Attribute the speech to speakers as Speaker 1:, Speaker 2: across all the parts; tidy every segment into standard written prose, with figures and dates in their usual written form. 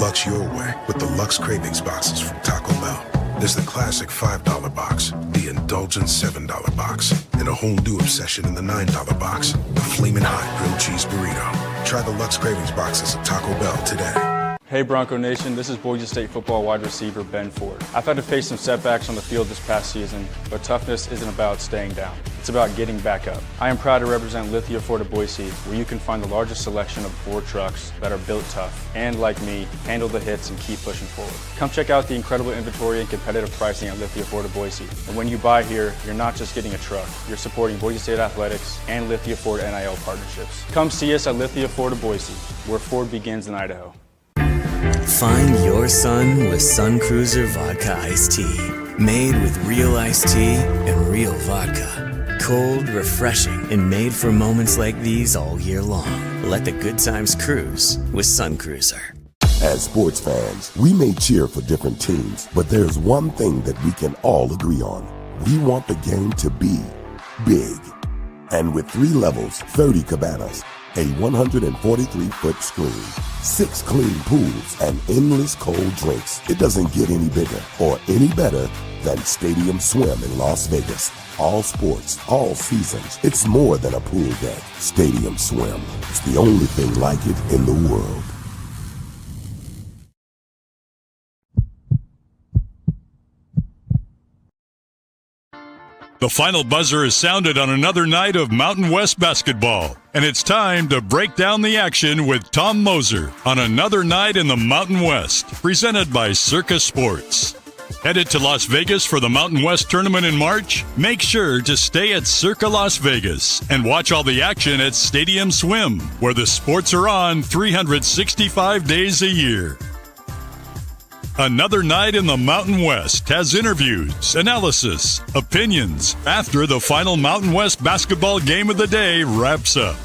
Speaker 1: Lux your way with the Lux Cravings boxes from Taco Bell. There's the classic $5 box, the indulgent $7 box, and a whole new obsession in the $9 box, the Flamin' Hot Grilled Cheese Burrito. Try the Lux Cravings boxes at Taco Bell today.
Speaker 2: Hey Bronco Nation, this is Boise State football wide receiver Ben Ford. I've had to face some setbacks on the field this past season, but toughness isn't about staying down. It's about getting back up. I am proud to represent Lithia Ford of Boise, where you can find the largest selection of Ford trucks that are built tough and, like me, handle the hits and keep pushing forward. Come check out the incredible inventory and competitive pricing at Lithia Ford of Boise. And when you buy here, you're not just getting a truck, you're supporting Boise State athletics and Lithia Ford NIL partnerships. Come see us at Lithia Ford of Boise, where Ford begins in Idaho.
Speaker 3: Find your sun with Sun Cruiser Vodka Iced Tea. Made with real iced tea and real vodka. Cold, refreshing, and made for moments like these all year long. Let the good times cruise with Sun Cruiser.
Speaker 4: As sports fans, we may cheer for different teams, but there's one thing that we can all agree on. We want the game to be big. And with 3 levels, 30 cabanas, a 143-foot screen, 6 clean pools, and endless cold drinks, it doesn't get any bigger or any better than Stadium Swim in Las Vegas. All sports, all seasons. It's more than a pool deck. Stadium Swim. It's the only thing like it in the world.
Speaker 5: The final buzzer is sounded on another night of Mountain West basketball, and it's time to break down the action with Tom Moser on another night in the Mountain West, presented by Circa Sports. Headed to Las Vegas for the Mountain West tournament in March? Make sure to stay at Circa Las Vegas and watch all the action at Stadium Swim, where the sports are on 365 days a year. Another night in the Mountain West has interviews, analysis, opinions after the final Mountain West basketball game of the day wraps up.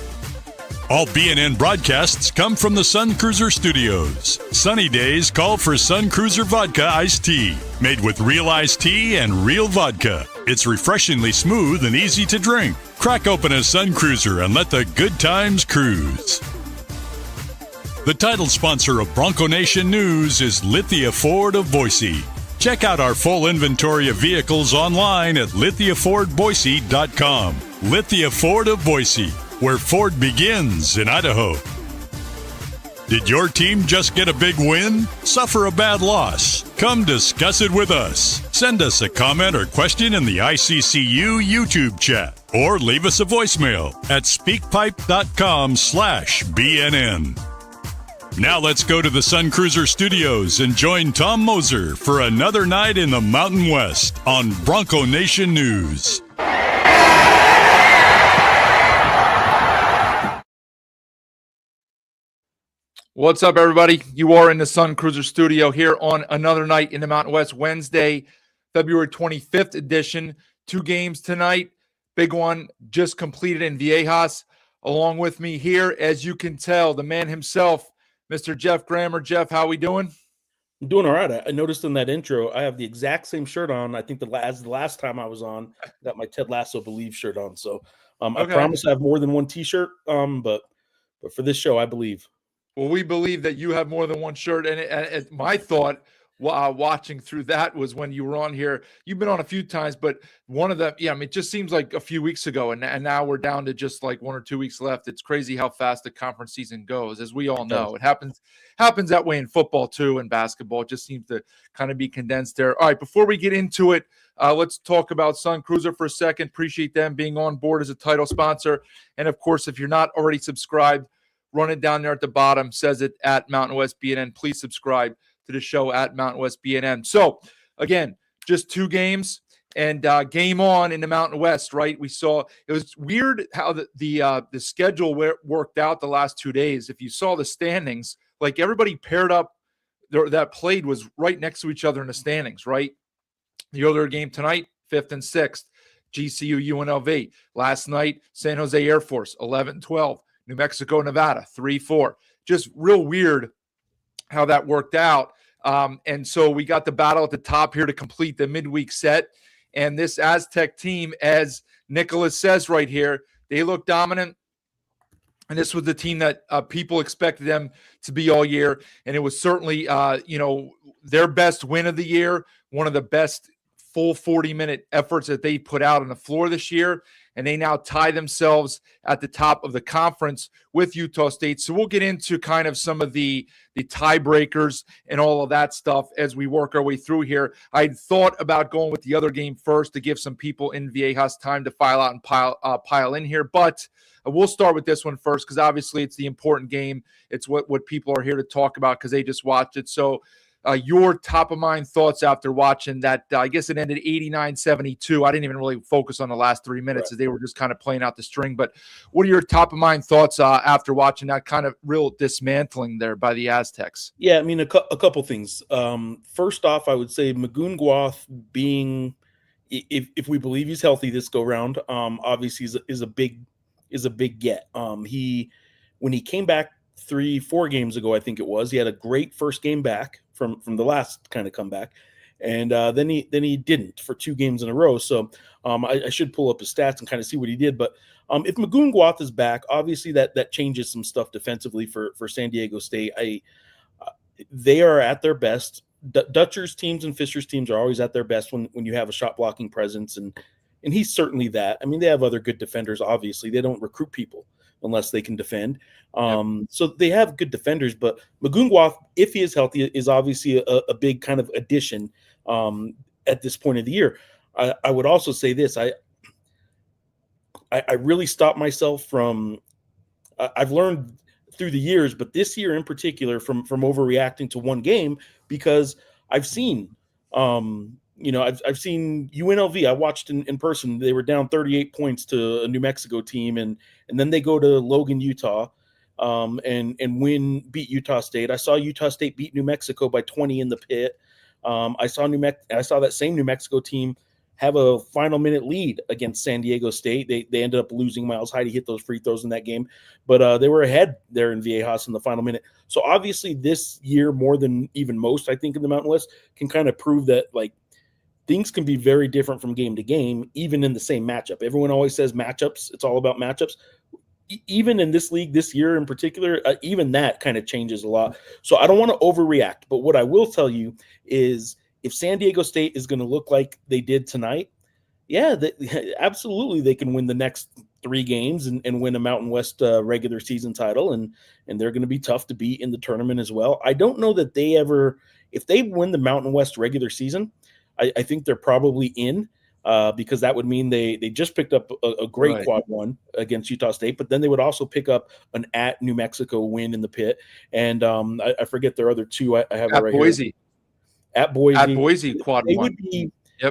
Speaker 5: All BNN broadcasts come from the Sun Cruiser Studios. Sunny days call for Sun Cruiser Vodka Iced Tea, made with real iced tea and real vodka. It's refreshingly smooth and easy to drink. Crack open a Sun Cruiser and let the good times cruise. The title sponsor of Bronco Nation News is Lithia Ford of Boise. Check out our full inventory of vehicles online at lithiafordboise.com. Lithia Ford of Boise, where Ford begins in Idaho. Did your team just get a big win? Suffer a bad loss? Come discuss it with us. Send us a comment or question in the ICCU YouTube chat, or leave us a voicemail at speakpipe.com/BNN. Now let's go to the Sun Cruiser Studios and join Tom Moser for another night in the Mountain West on Bronco Nation News.
Speaker 6: What's up, everybody? You are in the Sun Cruiser Studio here on another night in the Mountain West, Wednesday, February 25th edition. 2 games tonight. Big one just completed in Viejas. Along with me here, as you can tell, the man himself, Mr. Jeff Grammer. Jeff, how we doing?
Speaker 7: I'm doing all right. I noticed in that intro, I have the exact same shirt on. I think the last time I was on, I got my Ted Lasso Believe shirt on. So I promise I have more than one T-shirt, but for this show, I believe.
Speaker 6: Well, we believe that you have more than one shirt. And my thought watching through that was when you were on here. You've been on a few times, but one of them, it just seems like a few weeks ago, and now we're down to just like 1 or 2 weeks left. It's crazy how fast the conference season goes, as we all know. It happens that way in football too, and basketball. It just seems to kind of be condensed there. All right, before we get into it, let's talk about Sun Cruiser for a second. Appreciate them being on board as a title sponsor. And of course, if you're not already subscribed, run it down there at the bottom, says it at Mountain West BNN. Please subscribe to the show at Mountain West BNN. So again, just 2 games and game on in the Mountain West, right? We saw it was weird how the schedule worked out the last 2 days. If you saw the standings, like everybody paired up that played was right next to each other in the standings, right? The other game tonight, 5th and 6th, GCU UNLV. Last night, San Jose Air Force, 11-12. New Mexico, Nevada, 3-4. Just real weird how that worked out. And so we got the battle at the top here to complete the midweek set. And this Aztec team, as Nicholas says right here, they look dominant. And this was the team that people expected them to be all year. And it was certainly, their best win of the year, one of the best full 40-minute efforts that they put out on the floor this year. And they now tie themselves at the top of the conference with Utah State. So we'll get into kind of some of the tiebreakers and all of that stuff as we work our way through here. I thought about going with the other game first to give some people in Viejas time to file out and pile in here, but we'll start with this one first because obviously it's the important game. It's what people are here to talk about because they just watched it. So your top of mind thoughts after watching that, I guess it ended 89-72. I didn't even really focus on the last 3 minutes as they were just kind of playing out the string. But what are your top of mind thoughts after watching that kind of real dismantling there by the Aztecs?
Speaker 7: Yeah, I mean, a couple things. First off, I would say Magoon being, if we believe he's healthy this go round, obviously is a big get. When he came back 3-4 games ago, I think it was, he had a great first game back from the last kind of comeback, and then he didn't for 2 games in a row. So I should pull up his stats and kind of see what he did. But if Magoon is back, obviously that changes some stuff defensively for San Diego State. They are at their best. Dutcher's teams and Fisher's teams are always at their best when you have a shot blocking presence, and he's certainly that. I mean, they have other good defenders. Obviously, they don't recruit people unless they can defend. So they have good defenders, but Magoon, if he is healthy, is obviously a big kind of addition at this point of the year. I would also say this. I really stopped myself from I've learned through the years, but this year in particular from overreacting to one game, because I've seen I've seen UNLV. I watched in person. They were down 38 points to a New Mexico team, and then they go to Logan, Utah, and beat Utah State. I saw Utah State beat New Mexico by 20 in the pit. I saw that same New Mexico team have a final minute lead against San Diego State. They ended up losing. Miles Heide hit those free throws in that game, but they were ahead there in Viejas in the final minute. So obviously this year, more than even most, I think, in the Mountain West, can kind of prove that things can be very different from game to game, even in the same matchup. Everyone always says matchups. It's all about matchups. Even in this league this year in particular, even that kind of changes a lot. So I don't want to overreact, but what I will tell you is if San Diego State is going to look like they did tonight, absolutely they can win the next 3 games and win a Mountain West regular season title, and they're going to be tough to beat in the tournament as well. I don't know that if they win the Mountain West regular season, I think they're probably in because that would mean they just picked up a great quad one against Utah State, but then they would also pick up an at New Mexico win in the pit. And I forget their other 2. I have
Speaker 6: at
Speaker 7: it right
Speaker 6: Boise.
Speaker 7: Here. At Boise,
Speaker 6: quad one.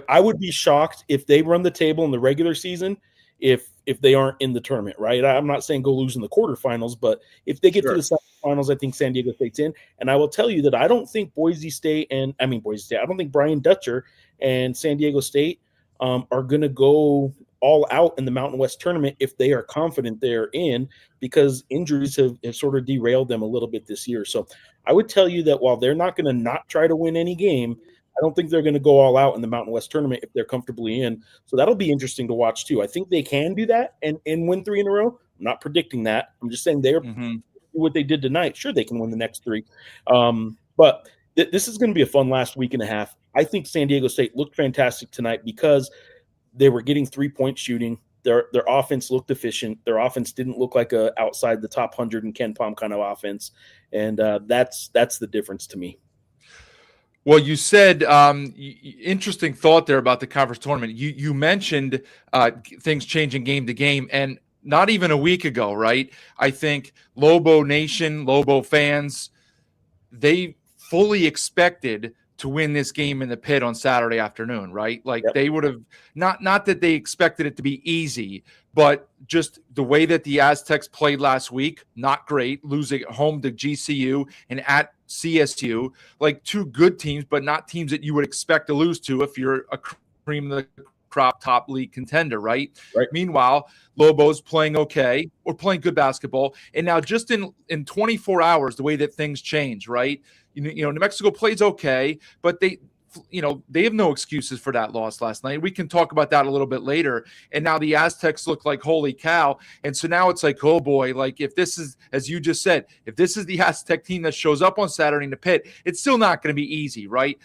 Speaker 7: I would be shocked if they run the table in the regular season if they aren't in the tournament, right? I'm not saying go lose in the quarterfinals, but if they get to the semifinals, I think San Diego State's in. And I will tell you that I don't think I don't think Brian Dutcher and San Diego State are going to go all out in the Mountain West tournament if they are confident they're in, because injuries have sort of derailed them a little bit this year. So I would tell you that while they're not going to not try to win any game, I don't think they're going to go all out in the Mountain West tournament if they're comfortably in. So that'll be interesting to watch too. I think they can do that and win 3 in a row. I'm not predicting that. I'm just saying they're what they did tonight. Sure, they can win the next 3. But this is going to be a fun last week and a half. I think San Diego State looked fantastic tonight because they were getting 3-point shooting. Their offense looked efficient. Their offense didn't look like a outside the top 100 in Ken Pom kind of offense. And that's the difference to me.
Speaker 6: Well, you said interesting thought there about the conference tournament. You mentioned things changing game to game, and not even a week ago, right? I think Lobo Nation, Lobo fans, they fully expected to win this game in the pit on Saturday afternoon, right? They would have not that they expected it to be easy, but just the way that the Aztecs played last week, not great, losing at home to GCU and at CSU, 2 good teams, but not teams that you would expect to lose to if you're a cream of the crop top league contender, right? Meanwhile, Lobos playing okay or playing good basketball. And now just in 24 hours, the way that things change, right? New Mexico plays okay, but they have no excuses for that loss last night. We can talk about that a little bit later. And now the Aztecs look like holy cow. And so now it's like, oh boy, like if this is, as you just said, if this is the Aztec team that shows up on Saturday in the pit, it's still not going to be easy, right?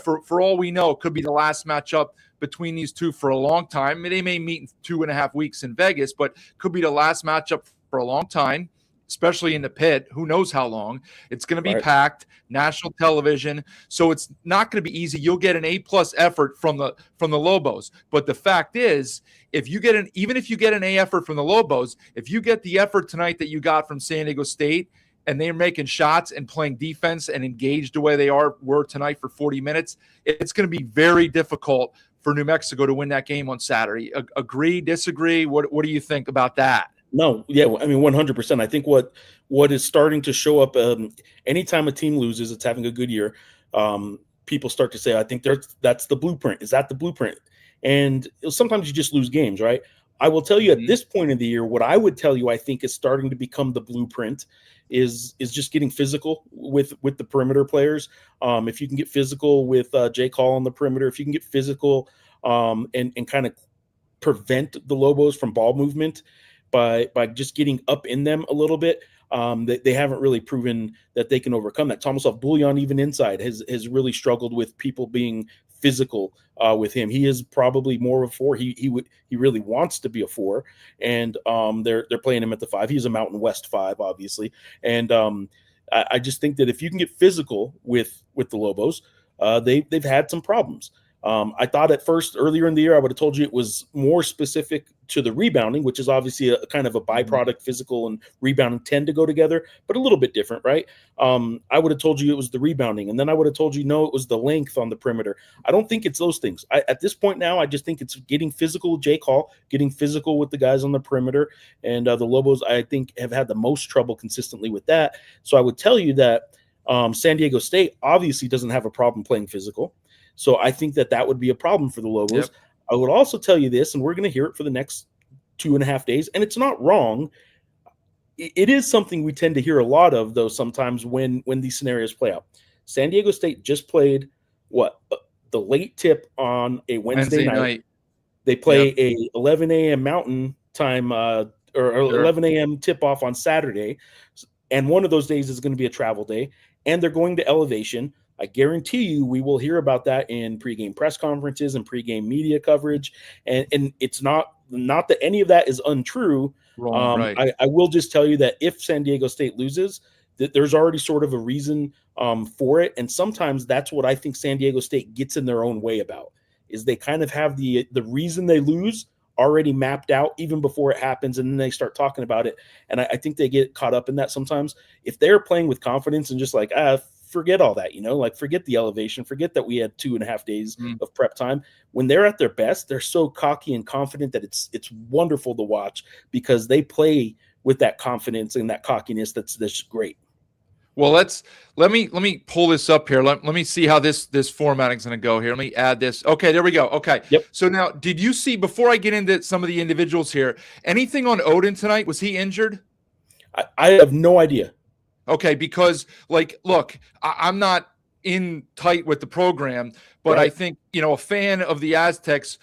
Speaker 6: For all we know, it could be the last matchup between these two for a long time. They may meet in 2.5 weeks in Vegas, but could be the last matchup for a long time, especially in the pit. Who knows how long? It's going to be packed, national television, so it's not going to be easy. You'll get an A+ effort from the Lobos, but the fact is, even if you get an A effort from the Lobos, if you get the effort tonight that you got from San Diego State, and they're making shots and playing defense and engaged the way they were tonight for 40 minutes, it's going to be very difficult for New Mexico to win that game on Saturday. Agree, disagree? What do you think about that?
Speaker 7: No, yeah, I mean, 100%. I think what is starting to show up, anytime a team loses, it's having a good year. People start to say, I think that's the blueprint. Is that the blueprint? And sometimes you just lose games, right? I will tell you at this point in the year, what I would tell you, I think is starting to become the blueprint is just getting physical with the perimeter players. If you can get physical with Jay Call on the perimeter, if you can get physical and kind of prevent the Lobos from ball movement by just getting up in them a little bit, they haven't really proven that they can overcome that. Tomislav Buljan, even inside, has really struggled with people being physical with him. He is probably more of a 4. He really wants to be a 4, and they're playing him at the 5. He's a Mountain West 5, obviously, and I just think that if you can get physical with the Lobos, they've had some problems. I thought at first earlier in the year I would have told you it was more specific to the rebounding, which is obviously a kind of a byproduct. Physical and rebounding tend to go together, but a little bit different, right? I would have told you it was the rebounding, and then I would have told you no, it was the length on the perimeter. I don't think it's those things. At this point now, I just think it's getting physical with Jake Hall, getting physical with the guys on the perimeter, and the Lobos, I think, have had the most trouble consistently with that. So I would tell you that San Diego State obviously doesn't have a problem playing physical. So I think that would be a problem for the Lobos. Yep. I would also tell you this, and we're going to hear it for the next 2.5 days, and it's not wrong. It is something we tend to hear a lot of, though, sometimes when these scenarios play out. San Diego State just played the late tip on a Wednesday night. They play a 11 a.m. Mountain Time or 11 a.m. tip-off on Saturday, and one of those days is going to be a travel day, and they're going to Elevation. I guarantee you we will hear about that in pregame press conferences and pregame media coverage. And it's not that any of that is untrue. Right. I will just tell you that if San Diego State loses, that there's already sort of a reason for it. And sometimes that's what I think San Diego State gets in their own way about, is they kind of have the reason they lose already mapped out even before it happens, and then they start talking about it. And I think they get caught up in that sometimes. If they're playing with confidence and just like, forget all that, like forget the elevation, forget that we had 2.5 days of prep time. When they're at their best, they're so cocky and confident that it's wonderful to watch, because they play with that confidence and that cockiness that's great.
Speaker 6: Well, let me pull this up here. Let me see how this formatting is going to go here. Let me add this. Okay, there we go. Okay. Yep. So now, did you see, before I get into some of the individuals here, anything on Odin tonight? Was he injured?
Speaker 7: I have no idea.
Speaker 6: Okay, because look, I'm not in tight with the program, but right. I think, a fan of the Aztecs,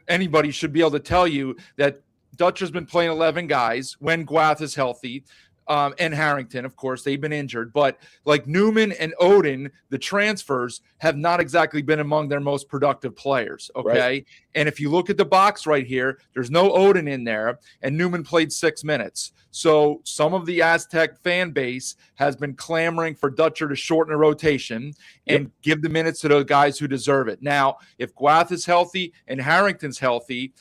Speaker 6: anybody should be able to tell you that Dutcher's been playing 11 guys when Guath is healthy. And Harrington, of course, they've been injured. But like Newman and Odin, the transfers have not exactly been among their most productive players, okay? Right. And if you look at the box right here, there's no Odin in there, and Newman played 6 minutes. So some of the Aztec fan base has been clamoring for Dutcher to shorten the rotation and give the minutes to those guys who deserve it. Now, if Guath is healthy and Harrington's healthy,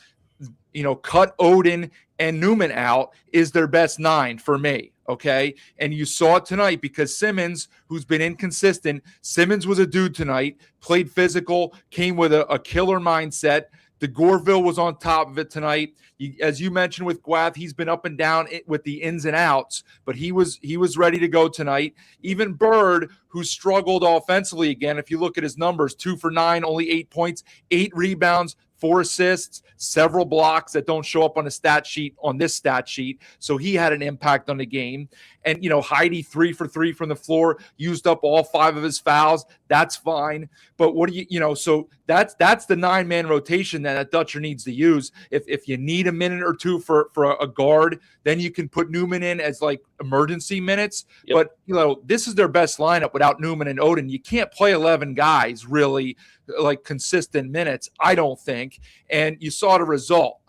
Speaker 6: cut Odin and Newman out is their best 9 for me, okay? And you saw it tonight, because Simmons, who's been inconsistent, Simmons was a dude tonight, played physical, came with a killer mindset. DeGorville was on top of it tonight. As you mentioned with Guath, he's been up and down with the ins and outs, but he was ready to go tonight. Even Bird, who struggled offensively again, if you look at his numbers, 2 for 9, only 8 points, 8 rebounds, 4 assists, several blocks that don't show up on the stat sheet on this stat sheet. So he had an impact on the game. And, Heidi 3 for 3 from the floor, used up all 5 of his fouls. That's fine. But what do so that's the 9-man rotation that Dutcher needs to use. If you need a minute or two for a guard, then you can put Newman in as like emergency minutes. Yep. But, this is their best lineup without Newman and Oden. You can't play 11 guys really like consistent minutes, I don't think. And you saw the result.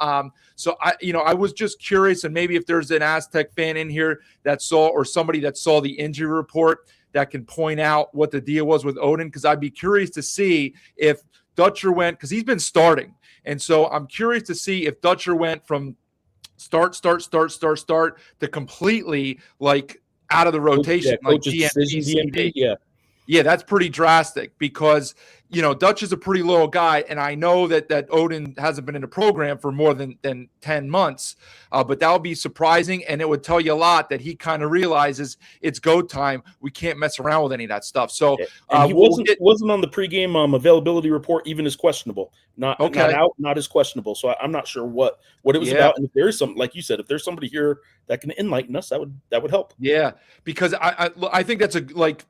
Speaker 6: So I was just curious, and maybe if there's an Aztec fan in here that saw, or somebody that saw the injury report that can point out what the deal was with Oden, because I'd be curious to see if Dutcher went, because he's been starting. And so I'm curious to see if Dutcher went from start to completely like out of the rotation, like GMC. Yeah, that's pretty drastic because, Dutch is a pretty loyal guy, and I know that Oden hasn't been in the program for more than 10 months, but that would be surprising, and it would tell you a lot that he kind of realizes it's go time. We can't mess around with any of that stuff. So
Speaker 7: he wasn't on the pregame availability report even as questionable, not out, not as questionable. So I'm not sure what it was about. And if there is something, like you said, if there's somebody here that can enlighten us, that would help.
Speaker 6: Yeah, because I think that's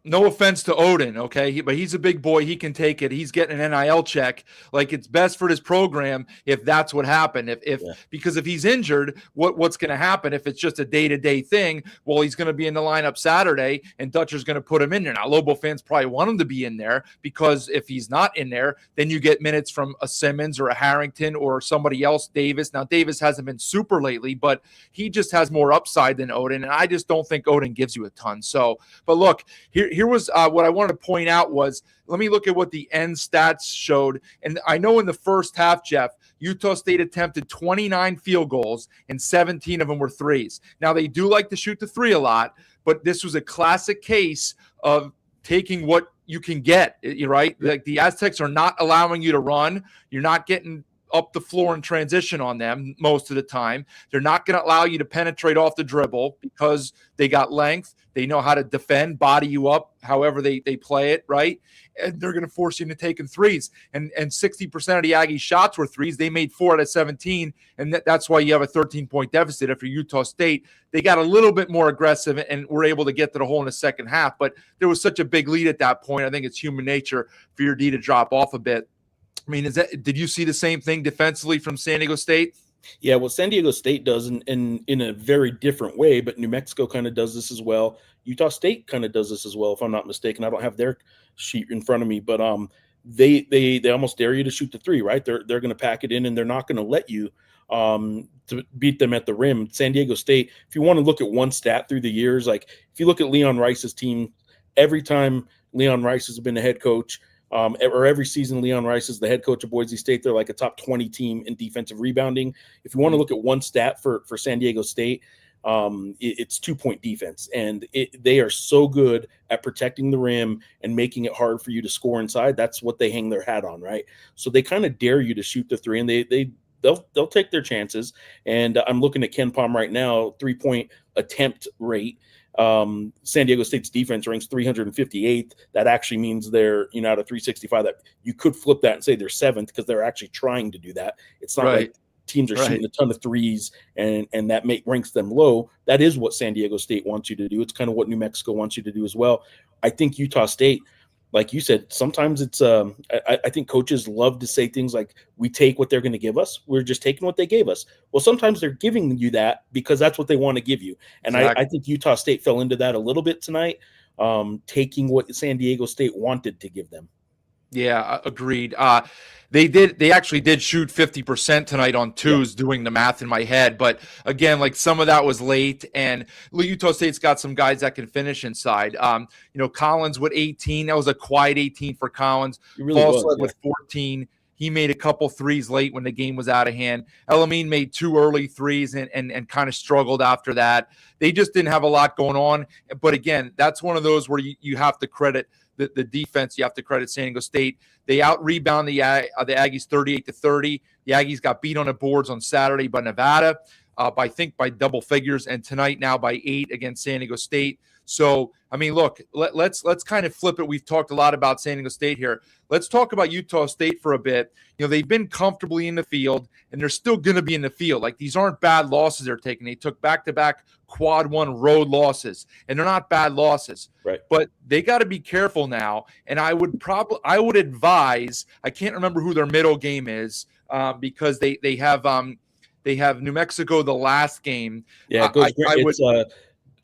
Speaker 6: no offense to Oden, okay, but he's a big boy. He can take it. He's getting an NIL check. Like, it's best for this program if that's what happened. Because if he's injured, what's going to happen if it's just a day-to-day thing? Well, he's going to be in the lineup Saturday, and Dutcher's going to put him in there. Now, Lobo fans probably want him to be in there because if he's not in there, then you get minutes from a Simmons or a Harrington or somebody else, Davis. Now, Davis hasn't been super lately, but he just has more upside than Oden, and I just don't think Oden gives you a ton. So, but look, here was what I wanted to point out was, let me look at what the end stats showed. And I know in the first half, Jeff, Utah State attempted 29 field goals, and 17 of them were threes. Now, they do like to shoot the three a lot, but this was a classic case of taking what you can get, right? Like, the Aztecs are not allowing you to run. You're not getting up the floor in transition on them most of the time. They're not going to allow you to penetrate off the dribble because they got length. They know how to defend, body you up, however they play it, right? And they're going to force you into taking threes. And 60% of the Aggies' shots were threes. They made 4 out of 17, and that's why you have a 13-point deficit after Utah State. They got a little bit more aggressive and were able to get to the hole in the second half, but there was such a big lead at that point. I think it's human nature for your D to drop off a bit. I mean, did you see the same thing defensively from San Diego State?
Speaker 7: Yeah, well, San Diego State does in a very different way, but New Mexico kind of does this as well. Utah State kind of does this as well, if I'm not mistaken. I don't have their sheet in front of me, but they almost dare you to shoot the three, right? They're going to pack it in, and they're not going to let you to beat them at the rim. San Diego State, if you want to look at one stat through the years, like if you look at Leon Rice's team, every time Leon Rice has been the head coach, or every season Leon Rice is the head coach of Boise State, they're like a top 20 team in defensive rebounding. If you want to look at one stat for San Diego State, it's 2-point defense. And they are so good at protecting the rim and making it hard for you to score inside. That's what they hang their hat on, right? So they kind of dare you to shoot the three, and they'll take their chances. And I'm looking at Ken Palm right now, 3-point attempt rate. San Diego State's defense ranks 358th. That actually means they're, out of 365, that you could flip that and say they're 7th because they're actually trying to do that. It's not like teams are shooting a ton of threes and that ranks them low. That is what San Diego State wants you to do. It's kind of what New Mexico wants you to do as well. I think Utah State, like you said, sometimes it's I think coaches love to say things like, we take what they're going to give us. We're just taking what they gave us. Well, sometimes they're giving you that because that's what they want to give you. And exactly. I think Utah State fell into that a little bit tonight, taking what San Diego State wanted to give them.
Speaker 6: Yeah, agreed. They actually did shoot 50% tonight on twos, doing the math in my head. But again, like, some of that was late, and Utah State's got some guys that can finish inside. Collins with 18. That was a quiet 18 for Collins. Falsled with 14. He made a couple threes late when the game was out of hand. Elamine made 2 early threes and kind of struggled after that. They just didn't have a lot going on. But again, that's one of those where you have to credit the defense. You have to credit San Diego State. They out-rebound the Aggies 38-30. The Aggies got beat on the boards on Saturday by Nevada. I think by double figures, and tonight now by 8 against San Diego State. So, I mean, look, let's kind of flip it. We've talked a lot about San Diego State here. Let's talk about Utah State for a bit. You know, they've been comfortably in the field, and they're still going to be in the field. Like, these aren't bad losses they're taking. They took back-to-back quad one road losses, and they're not bad losses.
Speaker 7: Right.
Speaker 6: But they got to be careful now. And I would advise, I can't remember who their middle game is, because they have New Mexico the last game.
Speaker 7: Yeah, it goes,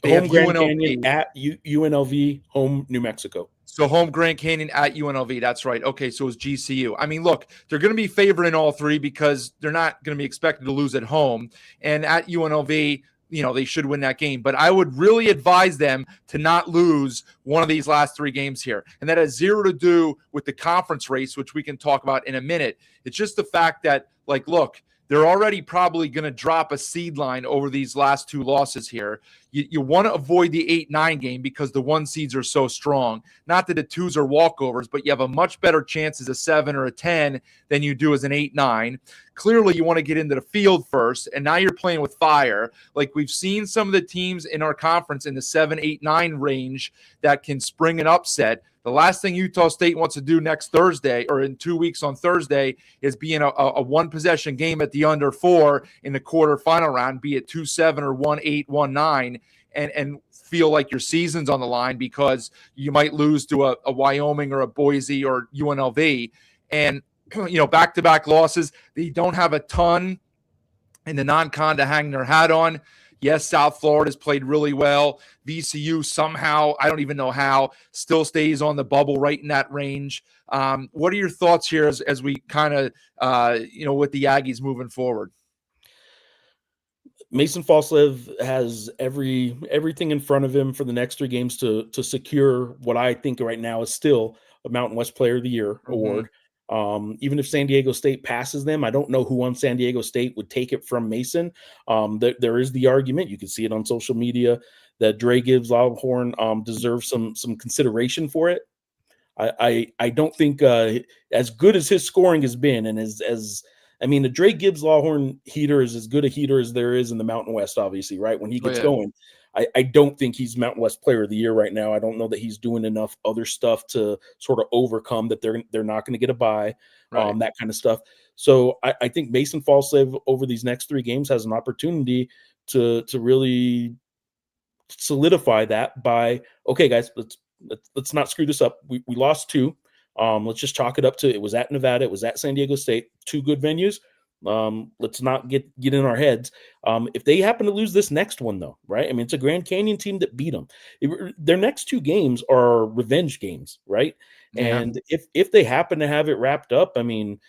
Speaker 7: home Grand Canyon at UNLV, home New Mexico.
Speaker 6: So home Grand Canyon at UNLV. That's right. Okay, so it's GCU. I mean, look, they're going to be favored in all three because they're not going to be expected to lose at home. And at UNLV, you know, they should win that game. But I would really advise them to not lose one of these last three games here. And that has zero to do with the conference race, which we can talk about in a minute. It's just the fact that, like, look, they're already probably going to drop a seed line over these last two losses here. You want to avoid the 8-9 game because the 1 seeds are so strong. Not that the 2s are walkovers, but you have a much better chance as a 7 or a 10 than you do as an 8-9. Clearly, you want to get into the field first, and now you're playing with fire. Like, we've seen some of the teams in our conference in the 7, 8, 9 range that can spring an upset. The last thing Utah State wants to do next Thursday, or in 2 weeks on Thursday, is be in a one-possession game at the under 4 in the quarterfinal round, be it 2-7 or 1-8, 1-9, and feel like your season's on the line because you might lose to a Wyoming or a Boise or UNLV. And, you know, back-to-back losses, they don't have a ton in the non-con to hang their hat on. Yes, South Florida's played really well. VCU somehow, I don't even know how, still stays on the bubble right in that range. What are your thoughts here as we kind of, with the Aggies moving forward?
Speaker 7: Mason Falslev has everything in front of him for the next 3 games to secure what I think right now is still a Mountain West Player of the Year award. Even if San Diego State passes them, I don't know who on San Diego State would take it from Mason. There is the argument, you can see it on social media, that Dre Gibbs Lawhorn deserves some consideration for it. I don't think as good as his scoring has been, and the Dre Gibbs Lawhorn heater is as good a heater as there is in the Mountain West, obviously, right? When he gets going, I don't think he's Mountain West Player of the Year right now. I don't know that he's doing enough other stuff to sort of overcome that they're not going to get a bye, that kind of stuff. So I think Mason Falslev over these next 3 games has an opportunity to really solidify that by, okay, guys, let's not screw this up. We lost 2. Let's just chalk it up to, it was at Nevada, it was at San Diego State, 2 good venues. Let's not get in our heads. If they happen to lose this next one, though, right? I mean, it's a Grand Canyon team that beat them. Their next 2 games are revenge games, right? Yeah. And if they happen to have it wrapped up, I mean,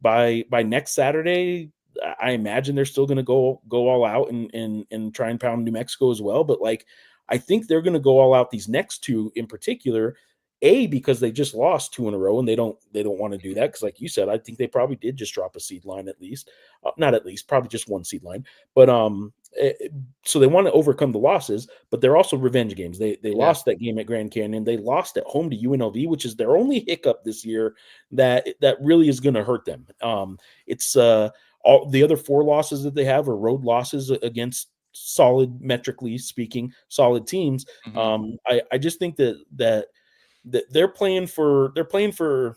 Speaker 7: by next Saturday, I imagine they're still going to go all out and try and pound New Mexico as well. But like, I think they're going to go all out these next 2 in particular. Because they just lost 2 in a row, and they don't want to do that because, like you said, I think they probably did just drop a seed line at least, probably just 1 seed line. But so they want to overcome the losses, but they're also revenge games. They lost that game at Grand Canyon. They lost at home to UNLV, which is their only hiccup this year that really is going to hurt them. It's all the other 4 losses that they have are road losses against solid, metrically speaking, solid teams. I just think that they're playing for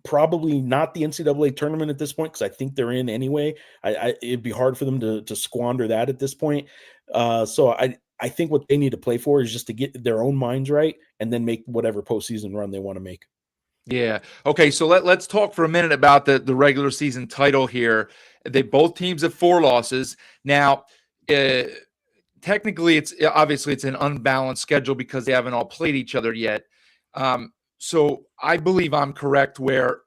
Speaker 7: probably not the NCAA tournament at this point, because I think they're in anyway. It'd be hard for them to squander that at this point. So I think what they need to play for is just to get their own minds right and then make whatever postseason run they want to make.
Speaker 6: Yeah. Okay. So let's talk for a minute about the regular season title here. Both teams have 4 losses now. Technically, it's an unbalanced schedule because they haven't all played each other yet. So I believe I'm correct where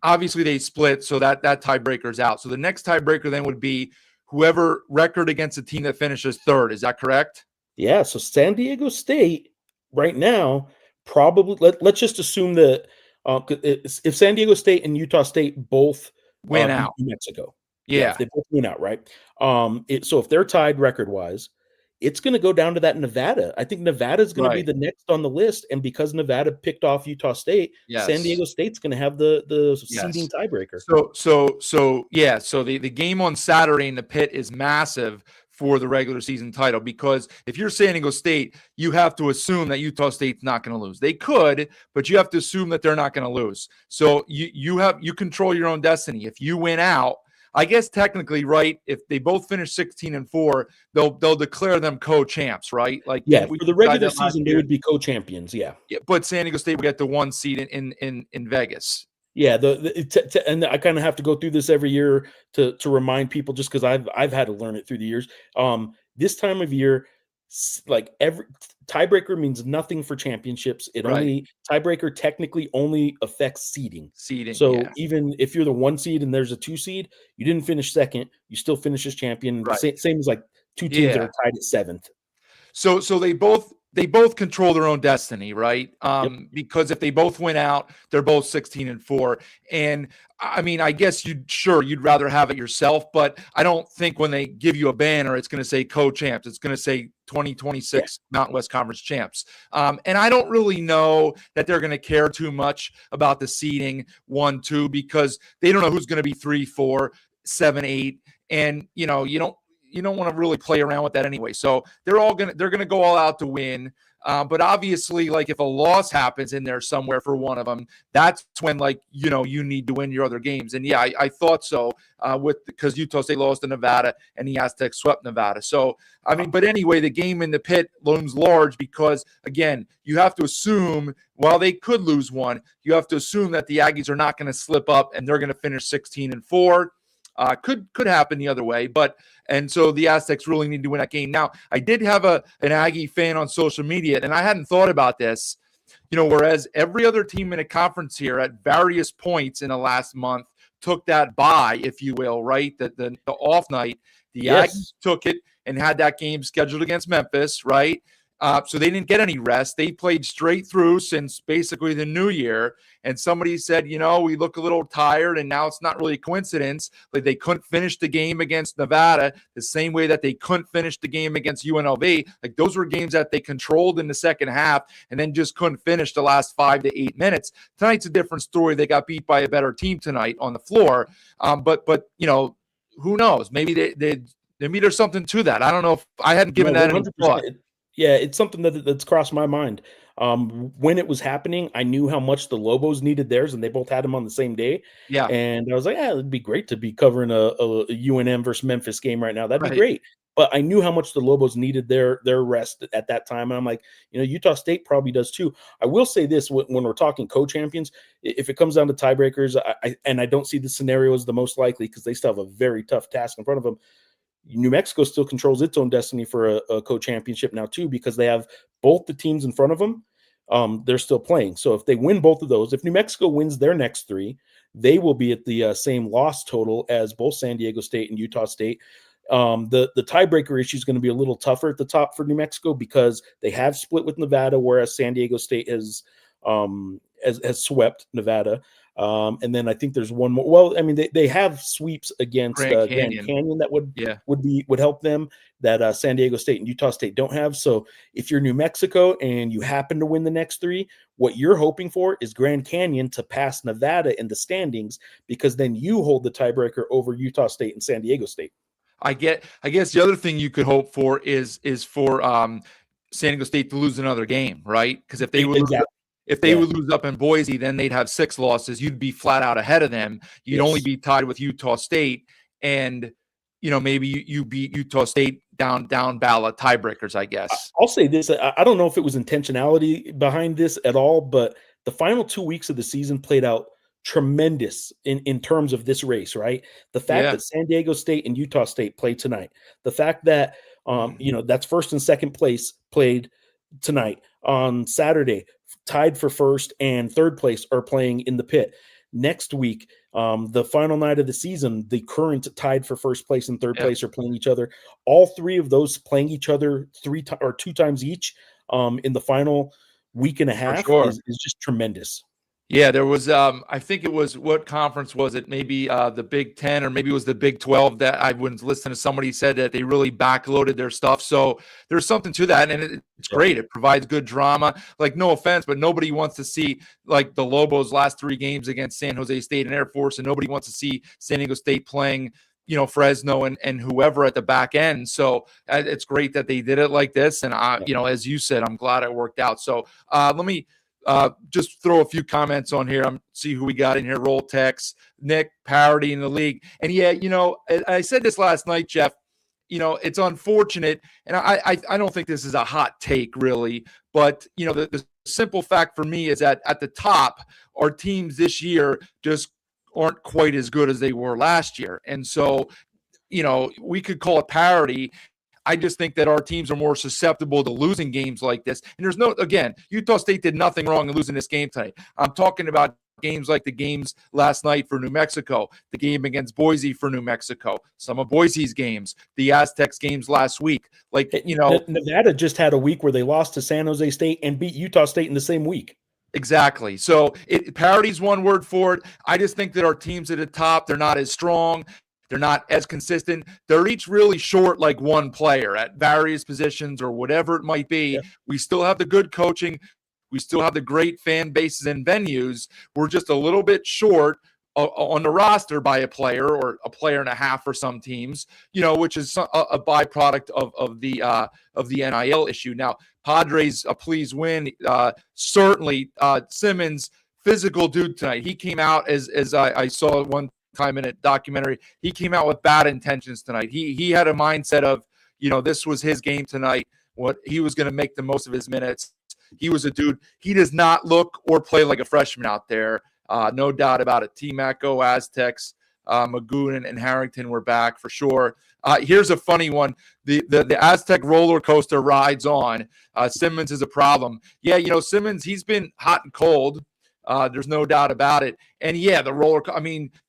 Speaker 6: obviously they split, so that tiebreaker is out. So the next tiebreaker then would be whoever record against a team that finishes 3rd. Is that correct?
Speaker 7: Yeah. So San Diego State right now, probably let's just assume that if San Diego State and Utah State both
Speaker 6: win out,
Speaker 7: New Mexico,
Speaker 6: if
Speaker 7: they both win out, right? So if they're tied record wise, it's going to go down to that Nevada. I think Nevada is going to be the next on the list, and because Nevada picked off Utah State, San Diego State's going to have the seeding tiebreaker.
Speaker 6: So the game on Saturday in the pit is massive for the regular season title, because if you're San Diego State, you have to assume that Utah State's not going to lose. They could, but you have to assume that they're not going to lose. So you control your own destiny. If you win out, I guess technically, right, if they both finish 16-4, they'll declare them co-champs, right? Like,
Speaker 7: yeah, for the regular season, they would be co-champions. Yeah,
Speaker 6: but San Diego State would get the 1 seed in Vegas.
Speaker 7: Yeah, and I kind of have to go through this every year to remind people, just because I've had to learn it through the years. This time of year, like every tiebreaker means nothing for championships. Tiebreaker technically only affects seeding. So even if you're the 1 seed and there's a 2 seed, you didn't finish second, you still finish as champion. Right. Same as like 2 teams that are tied at 7th.
Speaker 6: So they both control their own destiny, right? Because if they both win out, they're both 16-4. And I mean, I guess you'd rather have it yourself, but I don't think when they give you a banner, it's going to say co-champs. It's going to say 2026 Mountain West Conference champs. And I don't really know that they're going to care too much about the seeding 1, 2, because they don't know who's going to be 3, 4, 7, 8. And, you don't want to really play around with that anyway. So they're going to go all out to win. But obviously, like, if a loss happens in there somewhere for one of them, that's when, like, you need to win your other games. And yeah, I thought so because Utah State lost to Nevada and the Aztecs swept Nevada. So, I mean, but anyway, the game in the pit looms large because, again, you have to assume, while they could lose one, you have to assume that the Aggies are not going to slip up and they're going to finish 16-4. Could happen the other way, and so the Aztecs really need to win that game. Now, I did have an Aggie fan on social media, and I hadn't thought about this, whereas every other team in a conference here at various points in the last month took that bye, if you will, right? The off night, the Aggies took it and had that game scheduled against Memphis, right? So they didn't get any rest. They played straight through since basically the new year. And somebody said, we look a little tired, and now it's not really a coincidence. Like, they couldn't finish the game against Nevada the same way that they couldn't finish the game against UNLV. Like, those were games that they controlled in the second half and then just couldn't finish the last 5 to 8 minutes. Tonight's a different story. They got beat by a better team tonight on the floor. But who knows? Maybe maybe there's something to that. I don't know if I hadn't given that any thought.
Speaker 7: Yeah, it's something that's crossed my mind. When it was happening, I knew how much the Lobos needed theirs, and they both had them on the same day. Yeah, and I was like, it'd be great to be covering a UNM versus Memphis game right now. That'd be great. But I knew how much the Lobos needed their rest at that time, and I'm like, Utah State probably does too. I will say this: when we're talking co-champions, if it comes down to tiebreakers, I don't see the scenario as the most likely, because they still have a very tough task in front of them. New Mexico still controls its own destiny for a co-championship now too, because they have both the teams in front of them. They're still playing. So if they win both of those, if New Mexico wins their next 3, they will be at the same loss total as both San Diego State and Utah State. The tiebreaker issue is going to be a little tougher at the top for New Mexico, because they have split with Nevada, whereas San Diego State has swept Nevada. And then I think there's one more. Well, I mean, they have sweeps against Grand Canyon that would help them, that San Diego State and Utah State don't have. So if you're New Mexico and you happen to win the next 3, what you're hoping for is Grand Canyon to pass Nevada in the standings, because then you hold the tiebreaker over Utah State and San Diego State.
Speaker 6: I guess the other thing you could hope for is for San Diego State to lose another game, right? Because if they would would lose up in Boise, then they'd have 6 losses. You'd be flat out ahead of them. You'd only be tied with Utah State, and maybe you beat Utah State down ballot tiebreakers, I guess.
Speaker 7: I'll say this: I don't know if it was intentionality behind this at all, but the final 2 weeks of the season played out tremendous in terms of this race, right? The fact that San Diego State and Utah State played tonight, the fact that that's first and second place played tonight. On Saturday, tied for first and third place are playing in the pit. Next week, the final night of the season, the current tied for first place and third place are playing each other. All 3 of those playing each other 2 times each in the final week and a half is just tremendous.
Speaker 6: Yeah, there was I think it was, what conference was it? Maybe the Big 10, or maybe it was the Big 12, that I was listening to somebody said that they really backloaded their stuff. So there's something to that, and it's great. It provides good drama. Like, no offense, but nobody wants to see like the Lobos' last 3 games against San Jose State and Air Force, and nobody wants to see San Diego State playing, Fresno and whoever at the back end. So it's great that they did it like this. And as you said, I'm glad it worked out. So let me just throw a few comments on here. See who we got in here. Roll text, Nick, parity in the league. And yeah, I said this last night, Jeff, it's unfortunate. And I don't think this is a hot take really, but the simple fact for me is that at the top, our teams this year just aren't quite as good as they were last year. And so, we could call it parity. I just think that our teams are more susceptible to losing games like this. And again, Utah State did nothing wrong in losing this game tonight. I'm talking about games like the games last night for New Mexico, the game against Boise for New Mexico, some of Boise's games, the Aztecs games last week. Like,
Speaker 7: Nevada just had a week where they lost to San Jose State and beat Utah State in the same week.
Speaker 6: Exactly. So parity's one word for it. I just think that our teams at the top, they're not as strong. They're not as consistent. They're each really short, like one player at various positions or whatever it might be. Yeah. We still have the good coaching. We still have the great fan bases and venues. We're just a little bit short on the roster by a player or a player and a half for some teams, which is a byproduct of the NIL issue. Now, Padres, please win. Certainly, Simmons, physical dude tonight. He came out as I saw one time in a documentary, he came out with bad intentions tonight. He had a mindset of, this was his game tonight. What he was going to make the most of his minutes. He was a dude. He does not look or play like a freshman out there. No doubt about it. T-Mac, Go Aztecs, Magoon and Harrington were back for sure. Here's a funny one. The Aztec roller coaster rides on. Simmons is a problem. Yeah, Simmons, he's been hot and cold. There's no doubt about it. And yeah, the roller,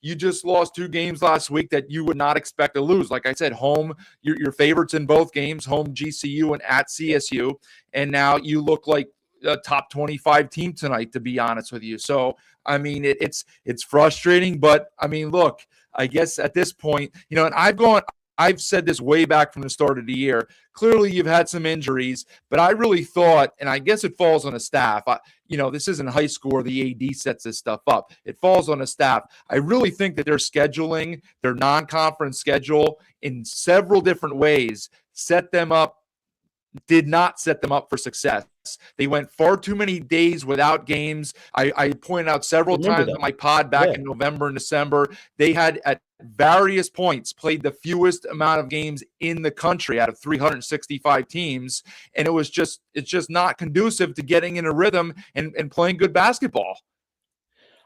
Speaker 6: you just lost 2 games last week that you would not expect to lose. Like I said, home, your favorites in both games, home GCU and at CSU. And now you look like a top 25 team tonight, to be honest with you. So, it's frustrating, but look, I guess at this point, and I've said this way back from the start of the year. Clearly, you've had some injuries, but I really thought, and I guess it falls on the staff. This isn't high school where the AD sets this stuff up. It falls on the staff. I really think that their scheduling, their non-conference schedule in several different ways did not set them up for success. They went far too many days without games. I pointed out several times in my pod back in November and December, they had at various points played the fewest amount of games in the country out of 365 teams. And it's just not conducive to getting in a rhythm and playing good basketball.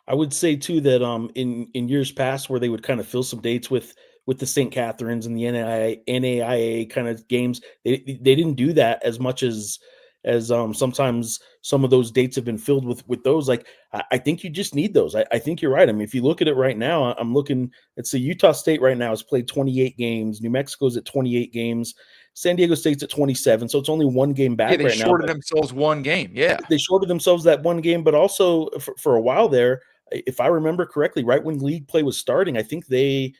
Speaker 7: I would say too that in years past where they would kind of fill some dates with the St. Catharines and the NAIA kind of games, they didn't do that as much as sometimes some of those dates have been filled with those. Like, I think you just need those. I think you're right. If you look at it right now, I'm looking, let's see, Utah State right now has played 28 games. New Mexico's at 28 games. San Diego State's at 27. So it's only 1 game back right now.
Speaker 6: They shorted themselves 1 game. Yeah.
Speaker 7: They shorted themselves that 1 game, but also for a while there, if I remember correctly, right when league play was starting, I think they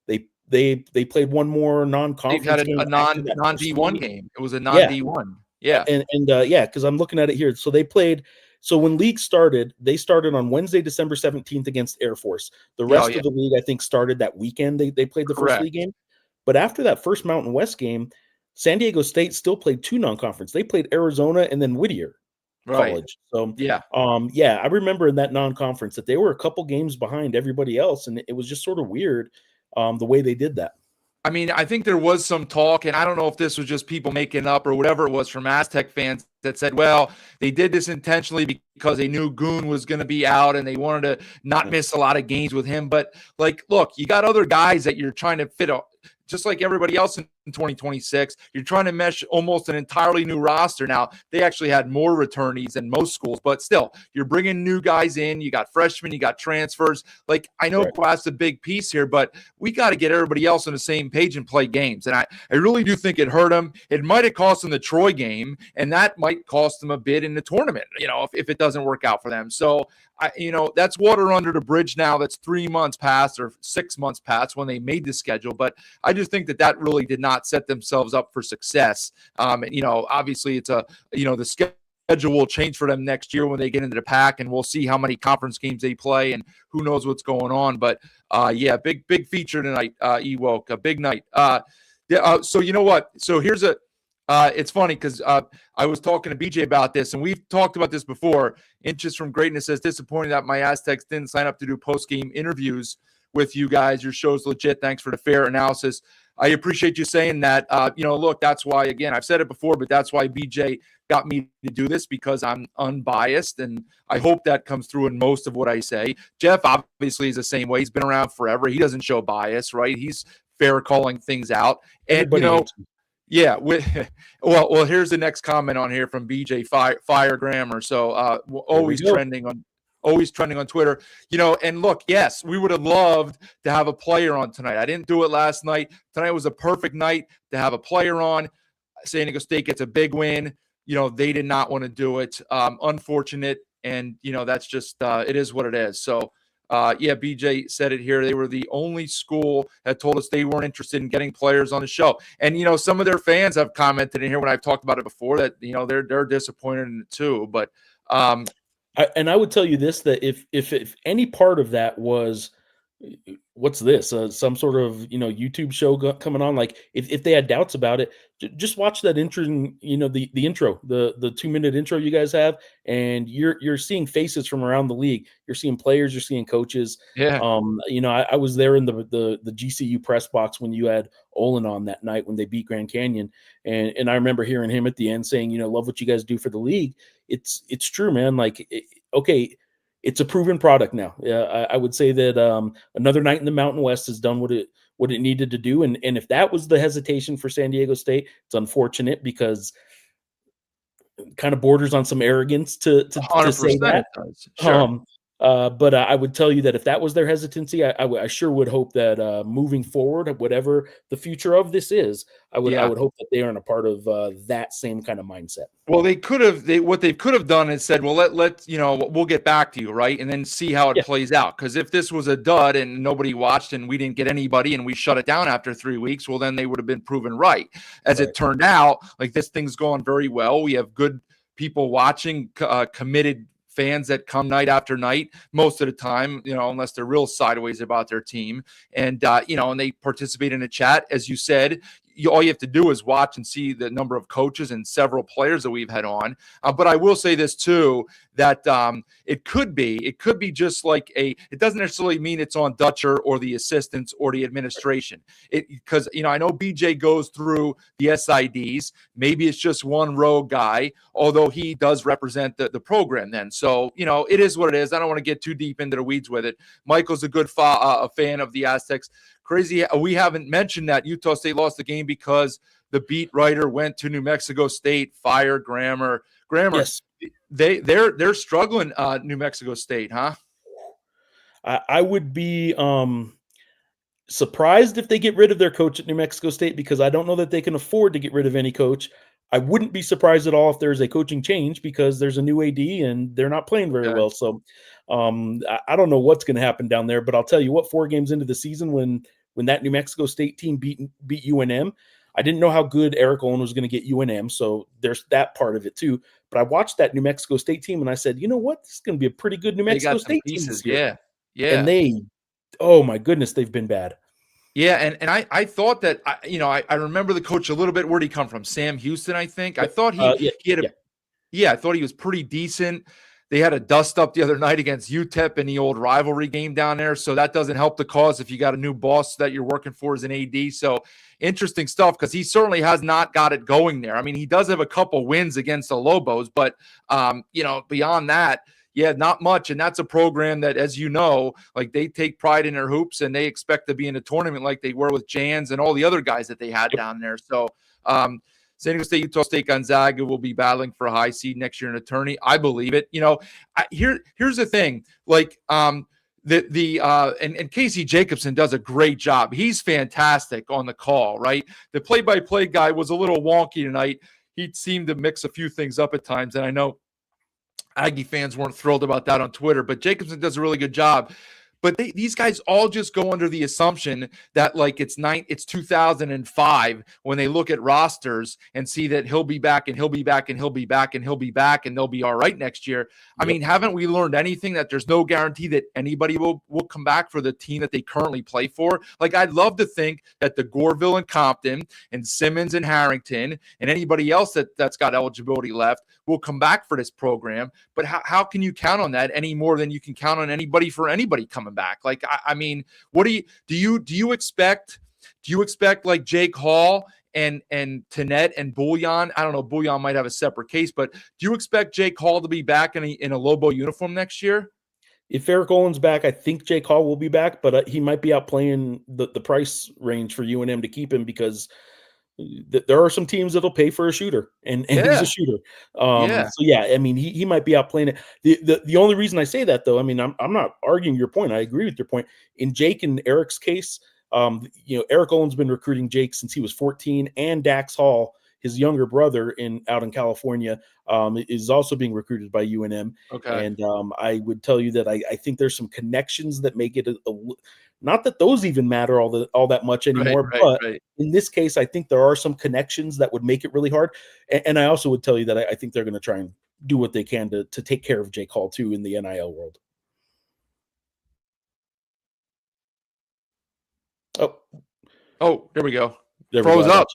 Speaker 7: played 1 more non-conference.
Speaker 6: They had a non-D1 game. It was a non-D1. Yeah.
Speaker 7: And because I'm looking at it here. So they played. So when league started, they started on Wednesday, December 17th against Air Force. The rest of the league, I think, started that weekend. They played the first league game. But after that first Mountain West game, San Diego State still played 2 non-conference. They played Arizona and then Whittier College. So I remember in that non-conference that they were a couple games behind everybody else, and it was just sort of weird the way they did that.
Speaker 6: I think there was some talk, and I don't know if this was just people making up or whatever it was from Aztec fans that said, well, they did this intentionally because they knew Goon was going to be out and they wanted to not miss a lot of games with him. But, look, you got other guys that you're trying to fit just like everybody else in 2026. You're trying to mesh almost an entirely new roster. Now, they actually had more returnees than most schools, but still, you're bringing new guys in. You got freshmen, you got transfers. Like, I know class a big piece here, but we got to get everybody else on the same page and play games. And I really do think it hurt them. It might have cost them the Troy game, and that might cost them a bid in the tournament, if it doesn't work out for them. So, that's water under the bridge now. That's 3 months past or 6 months past when they made the schedule. But I just think that really did not set themselves up for success. Obviously it's the schedule will change for them next year when they get into the pack, and we'll see how many conference games they play and who knows what's going on. But big feature tonight, Ewok, a big night. So you know what? So here's it's funny because I was talking to BJ about this, and we've talked about this before. Inches from Greatness says, disappointed that my Aztecs didn't sign up to do post-game interviews with you guys. Your show's legit. Thanks for the fair analysis. I appreciate you saying that. Look, that's why, again, I've said it before, but that's why BJ got me to do this, because I'm unbiased, and I hope that comes through in most of what I say. Jeff obviously is the same way. He's been around forever. He doesn't show bias, right? He's fair calling things out. And, yeah. Well, here's the next comment on here from BJ Fire Grammar. So always trending on Twitter, and look, yes, we would have loved to have a player on tonight. I didn't do it last night. Tonight was a perfect night to have a player on. San Diego State gets a big win. They did not want to do it. Unfortunate. And, that's just, it is what it is. So, BJ said it here. They were the only school that told us they weren't interested in getting players on the show. And, some of their fans have commented in here when I've talked about it before that, they're disappointed in it too. But,
Speaker 7: I would tell you this, that if any part of that was, what's this, some sort of, YouTube show coming on, like if they had doubts about it, just watch that intro, the intro, the 2-minute intro you guys have, and you're seeing faces from around the league. You're seeing players, you're seeing coaches.
Speaker 6: Yeah.
Speaker 7: I was there in the GCU press box when you had Olin on that night when they beat Grand Canyon. And I remember hearing him at the end saying, love what you guys do for the league. It's true, man. Like, okay, it's a proven product now. I would say that another night in the Mountain West has done what it needed to do. And if that was the hesitation for San Diego State, it's unfortunate, because it kind of borders on some arrogance to say that.
Speaker 6: Sure.
Speaker 7: But I would tell you that if that was their hesitancy, I sure would hope that moving forward, whatever the future of this is, I would hope that they aren't a part of that same kind of mindset.
Speaker 6: Well, what they could have done is said, well, we'll get back to you, right, and then see how it plays out. Because if this was a dud and nobody watched and we didn't get anybody and we shut it down after 3 weeks, well, then they would have been proven right. As it turned out, like, this thing's going very well. We have good people watching, committed fans that come night after night most of the time, unless they're real sideways about their team. And, and they participate in a chat. As you said, all you have to do is watch and see the number of coaches and several players that we've had on. But I will say this too, that it could be just like it doesn't necessarily mean it's on Dutcher or the assistants or the administration. Because, I know BJ goes through the SIDs. Maybe it's just one rogue guy, although he does represent the program then. So, it is what it is. I don't want to get too deep into the weeds with it. Michael's a good a fan of the Aztecs. Crazy. We haven't mentioned that Utah State lost the game because the beat writer went to New Mexico State. Fire Grammar.
Speaker 7: Yes.
Speaker 6: They're struggling. New Mexico State, huh?
Speaker 7: I would be surprised if they get rid of their coach at New Mexico State, because I don't know that they can afford to get rid of any coach. I wouldn't be surprised at all if there's a coaching change, because there's a new AD and they're not playing very well. So I don't know what's going to happen down there, but I'll tell you what, 4 games into the season, when that New Mexico State team beat UNM, I didn't know how good Eric Olin was going to get UNM. So there's that part of it too. But I watched that New Mexico State team and I said, you know what? This is going to be a pretty good New Mexico State team this year.
Speaker 6: Yeah.
Speaker 7: And oh my goodness, they've been bad.
Speaker 6: Yeah, and I thought that, I remember the coach a little bit. Where'd he come from? Sam Houston, I think. I thought he had I thought he was pretty decent. They had a dust up the other night against UTEP in the old rivalry game down there, so that doesn't help the cause if you got a new boss that you're working for as an AD. So interesting stuff, because he certainly has not got it going there. I mean, he does have a couple wins against the Lobos, but, beyond that, Yeah, not much. And that's a program that, as you know, like they take pride in their hoops and they expect to be in a tournament like they were with Jans and all the other guys that they had down there. So San Diego State, Utah State, Gonzaga will be battling for a high seed next year in a tourney. I believe it. Here's the thing. Like and Casey Jacobson does a great job. He's fantastic on the call, right? The play-by-play guy was a little wonky tonight. He seemed to mix a few things up at times, and I know Aggie fans weren't thrilled about that on Twitter, but Jacobson does a really good job. But these guys all just go under the assumption that like it's 2005 when they look at rosters and see that he'll be back and he'll be back and he'll be back and he'll be back and they'll be all right next year. I mean, haven't we learned anything that there's no guarantee that anybody will come back for the team that they currently play for? Like, I'd love to think that the Goreville and Compton and Simmons and Harrington and anybody else that's got eligibility left will come back for this program. But how can you count on that any more than you can count on anybody coming back? Like, I mean, what do you expect like Jake Hall and Tenet and Bouillon? I don't know, Bouillon might have a separate case, but do you expect Jake Hall to be back in a Lobo uniform next year?
Speaker 7: If Eric Olin's back, I think Jake Hall will be back, but he might be out playing the price range for UNM to keep him because there are some teams that'll pay for a shooter, and he's a shooter. So yeah, I mean, he might be out playing it. The only reason I say that, though, I mean, I'm not arguing your point. I agree with your point. In Jake and Eric's case, Eric Olin's been recruiting Jake since he was 14, and Dax Hall, his younger brother out in California, is also being recruited by UNM.
Speaker 6: Okay.
Speaker 7: And I would tell you that I think there's some connections that make it not that those even matter all that much anymore, but in this case, I think there are some connections that would make it really hard. And I also would tell you that I think they're going to try and do what they can to take care of Jake Hall too in the NIL world.
Speaker 6: Oh, there we go.
Speaker 7: Froze
Speaker 6: up.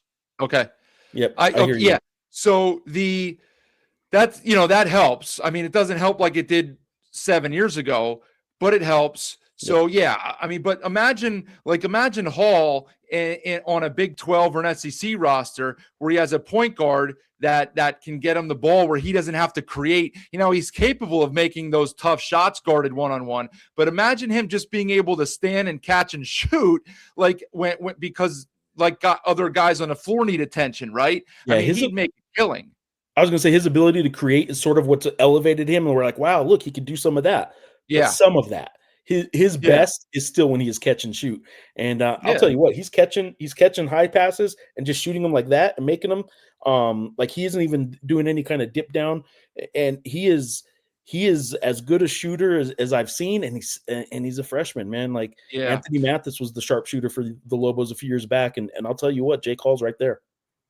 Speaker 6: Okay.
Speaker 7: Yep.
Speaker 6: I hear you. Yeah. So that helps. I mean, it doesn't help like it did 7 years ago, but it helps. So yeah, I mean, but imagine Hall on a Big 12 or an SEC roster where he has a point guard that can get him the ball where he doesn't have to create. He's capable of making those tough shots guarded one-on-one, but imagine him just being able to stand and catch and shoot like because like other guys on the floor need attention, right?
Speaker 7: Yeah,
Speaker 6: I mean, he'd make a killing.
Speaker 7: I was going to say his ability to create is sort of what's elevated him, and we're like, wow, look, he can do some of that.
Speaker 6: Yeah,
Speaker 7: but some of that. His best is still when he is catch and shoot. And I'll tell you what, he's catching high passes and just shooting them like that and making them like he isn't even doing any kind of dip down. And he is as good a shooter as I've seen, and he's a freshman, man. Like Anthony Mathis was the sharpshooter for the Lobos a few years back, and I'll tell you what, Jake Hall's right there.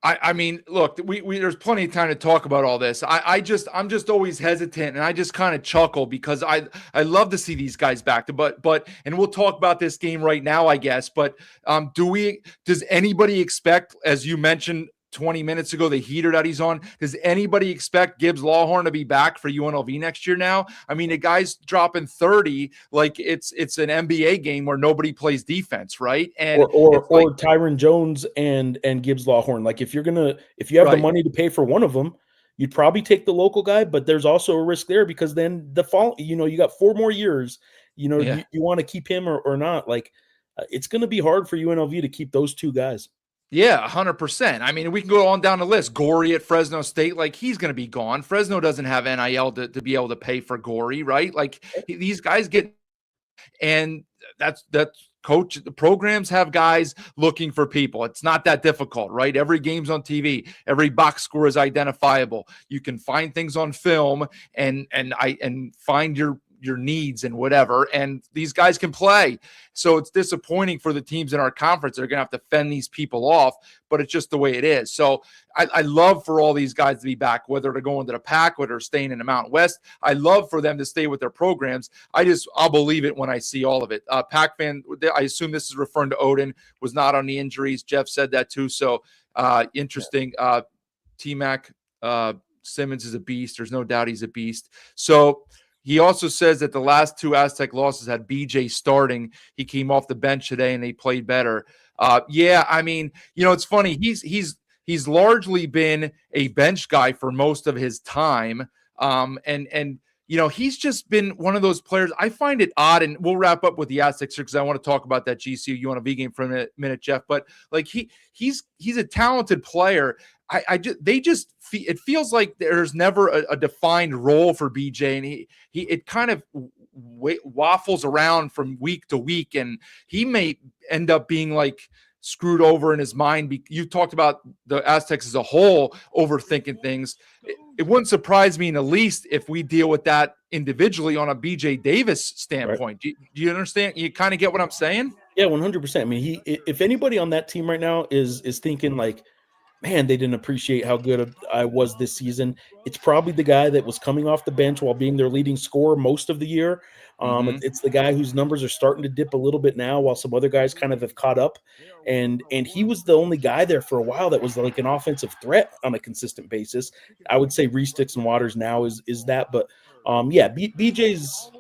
Speaker 6: I mean, look, we there's plenty of time to talk about all this. I'm just always hesitant, and I just kind of chuckle because I love to see these guys back. But and we'll talk about this game right now, I guess. But does anybody expect, as you mentioned 20 minutes ago, the heater that he's on, does anybody expect Gibbs Lawhorn to be back for UNLV next year now? I mean, the guy's dropping 30 like it's an NBA game where nobody plays defense, right? And
Speaker 7: or Tyron Jones and Gibbs Lawhorn. Like if you have the money to pay for one of them, you'd probably take the local guy, but there's also a risk there because then you got 4 more years, you want to keep him or not. Like it's going to be hard for UNLV to keep those two guys.
Speaker 6: Yeah, 100%. I mean, we can go on down the list. Gorey at Fresno State, like he's going to be gone. Fresno doesn't have NIL to be able to pay for Gorey, right? Like these guys get, and that's coach. The programs have guys looking for people. It's not that difficult, right? Every game's on TV. Every box score is identifiable. You can find things on film and find your needs and whatever, and these guys can play. So it's disappointing for the teams in our conference. They're going to have to fend these people off, but it's just the way it is. So I love for all these guys to be back, whether they're going to the Pac, whether they're staying in the Mountain West. I love for them to stay with their programs. I'll believe it when I see all of it. Pac fan, I assume this is referring to Odin, was not on the injuries. Jeff said that too. So interesting. T-Mac, Simmons is a beast. There's no doubt he's a beast. So he also says that the last 2 Aztec losses had BJ starting. He came off the bench today and they played better. I mean, it's funny. He's largely been a bench guy for most of his time. And he's just been one of those players. I find it odd, and we'll wrap up with the Aztecs because I want to talk about that GCU UNLV game for a minute, Jeff. But like he's a talented player. It feels like there's never a defined role for BJ, and it kind of waffles around from week to week, and he may end up being like screwed over in his mind. You talked about the Aztecs as a whole overthinking things. It wouldn't surprise me in the least if we deal with that individually on a BJ Davis standpoint. Right. Do you understand? You kind of get what I'm saying?
Speaker 7: Yeah, 100%. I mean, if anybody on that team right now is thinking like, man, they didn't appreciate how good I was this season, it's probably the guy that was coming off the bench while being their leading scorer most of the year. It's the guy whose numbers are starting to dip a little bit now while some other guys kind of have caught up. And he was the only guy there for a while that was like an offensive threat on a consistent basis. I would say Reese Dixon Waters now is that. But BJ's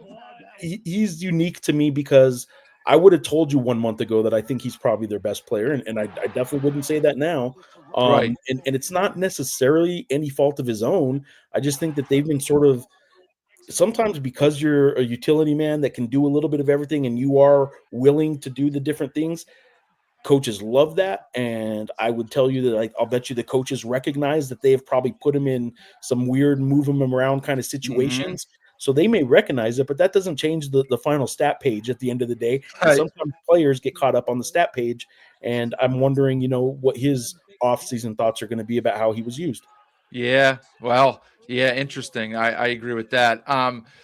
Speaker 7: he's unique to me because I would have told you 1 month ago that I think he's probably their best player. And I definitely wouldn't say that now.
Speaker 6: Right.
Speaker 7: And it's not necessarily any fault of his own. I just think that they've been sort of, sometimes because you're a utility man that can do a little bit of everything and you are willing to do the different things, coaches love that. And I would tell you that, like, I'll bet you the coaches recognize that they have probably put him in some weird move him around kind of situations. So they may recognize it, but that doesn't change the final stat page at the end of the day. Right. Sometimes players get caught up on the stat page, and I'm wondering, what his offseason thoughts are going to be about how he was used.
Speaker 6: Yeah, well, yeah, interesting. I agree with that.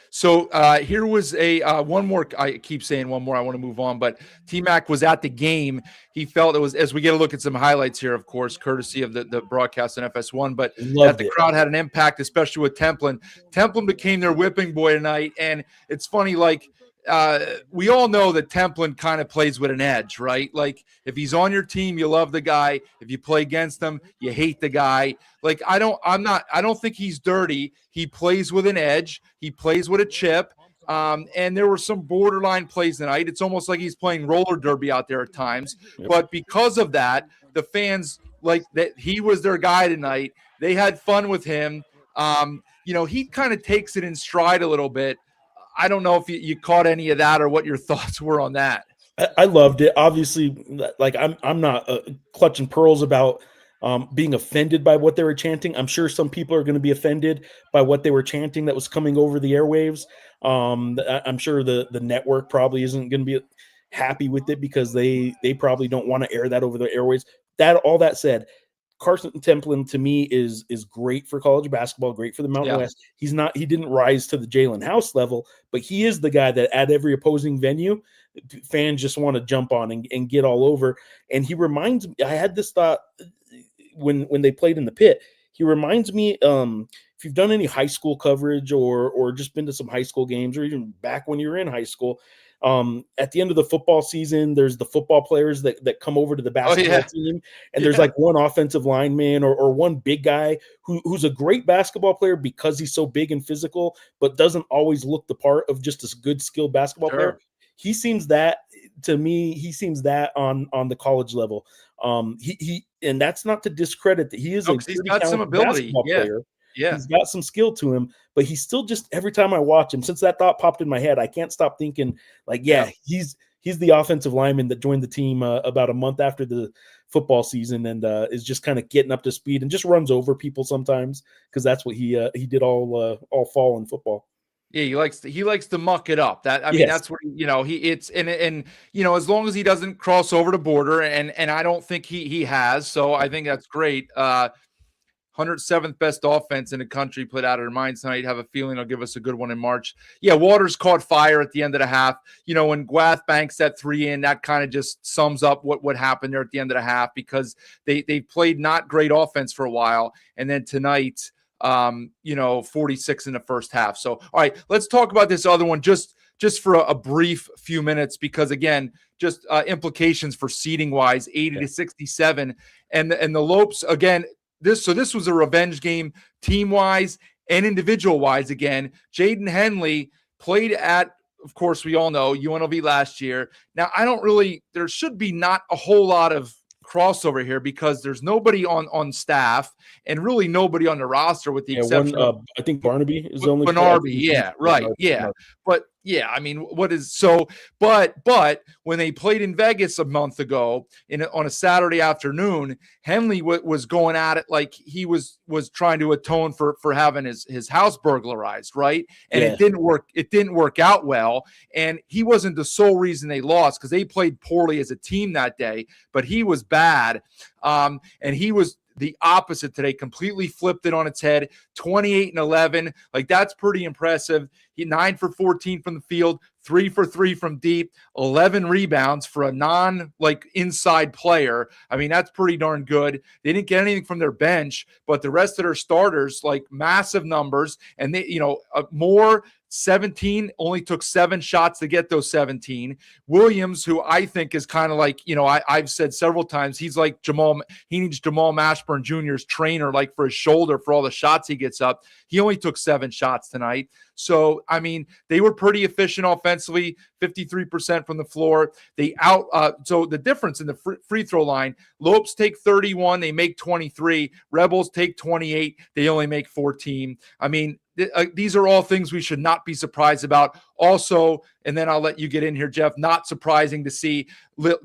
Speaker 6: So here was a one more. I keep saying one more. I want to move on, but T-Mac was at the game. He felt it was, as we get a look at some highlights here, of course, courtesy of the broadcast on FS1, but that the crowd had an impact, especially with Templin. Templin became their whipping boy tonight, and it's funny, like, we all know that Templin kind of plays with an edge, right? Like, if he's on your team, you love the guy. If you play against him, you hate the guy. Like, I don't think he's dirty. He plays with an edge. He plays with a chip. And there were some borderline plays tonight. It's almost like he's playing roller derby out there at times. Yep. But because of that, the fans, like, that he was their guy tonight. They had fun with him. He kind of takes it in stride a little bit. I don't know if you caught any of that or what your thoughts were on that.
Speaker 7: I loved it. Obviously, like, I'm not clutching pearls about being offended by what they were chanting. I'm sure some people are going to be offended by what they were chanting that was coming over the airwaves. I'm sure the network probably isn't going to be happy with it because they probably don't want to air that over the airwaves. All that said, Carson Templin to me is great for college basketball, great for the Mountain West. He didn't rise to the Jalen House level, but he is the guy that at every opposing venue, fans just want to jump on and get all over. And he reminds me, I had this thought when they played in the pit. He reminds me, if you've done any high school coverage or just been to some high school games, or even back when you were in high school, at the end of the football season, there's the football players that come over to the basketball team, and there's like one offensive lineman or one big guy who's a great basketball player because he's so big and physical, but doesn't always look the part of just a good skilled basketball player. He seems that to me. He seems that on the college level. He and that's not to discredit that he is
Speaker 6: he's got some ability.
Speaker 7: Player. Yeah, he's got some skill to him, but he's still just, every time I watch him, since that thought popped in my head, I can't stop thinking, like, he's the offensive lineman that joined the team about a month after the football season and is just kind of getting up to speed and just runs over people sometimes because that's what he did all fall in football.
Speaker 6: Yeah, he likes to muck it up. That's where as long as he doesn't cross over the border, and I don't think he has, so I think that's great. 107th best offense in the country played out of their minds tonight. Have a feeling they'll give us a good one in March. Yeah, Waters caught fire at the end of the half. When Guath banks that three in, that kind of just sums up what happened there at the end of the half because they played not great offense for a while. And then tonight, 46 in the first half. So, all right, let's talk about this other one just for a brief few minutes because, again, just implications for seeding-wise, 80-67. And the Lopes, again, this was a revenge game team-wise and individual-wise again. Jaden Henley played at, of course, we all know, UNLV last year. Now, there should be not a whole lot of crossover here because there's nobody on staff and really nobody on the roster with the exception of
Speaker 7: I think Barnaby is the only
Speaker 6: Bernardi. Yeah, right. Yeah. But yeah, I mean, but when they played in Vegas a month ago on a Saturday afternoon, Henley was going at it like he was trying to atone for having his house burglarized, right? And it didn't work. It didn't work out well. And he wasn't the sole reason they lost because they played poorly as a team that day, but he was bad. And he was the opposite today, completely flipped it on its head, 28-11. Like, that's pretty impressive. He 9 for 14 from the field, 3 for 3 from deep, 11 rebounds for a inside player. I mean, that's pretty darn good. They didn't get anything from their bench, but the rest of their starters, like, massive numbers. And they, Moore, 17, only took 7 shots to get those 17. Williams, who I think is kind of like, I've said several times, he's like he needs Jamal Mashburn Jr.'s trainer, like, for his shoulder for all the shots he gets up. He only took 7 shots tonight. So, I mean, they were pretty efficient offensively, 53% from the floor. So the difference in the free throw line, Lopes take 31, they make 23. Rebels take 28, they only make 14. I mean, these are all things we should not be surprised about. Also, and then I'll let you get in here, Jeff, not surprising to see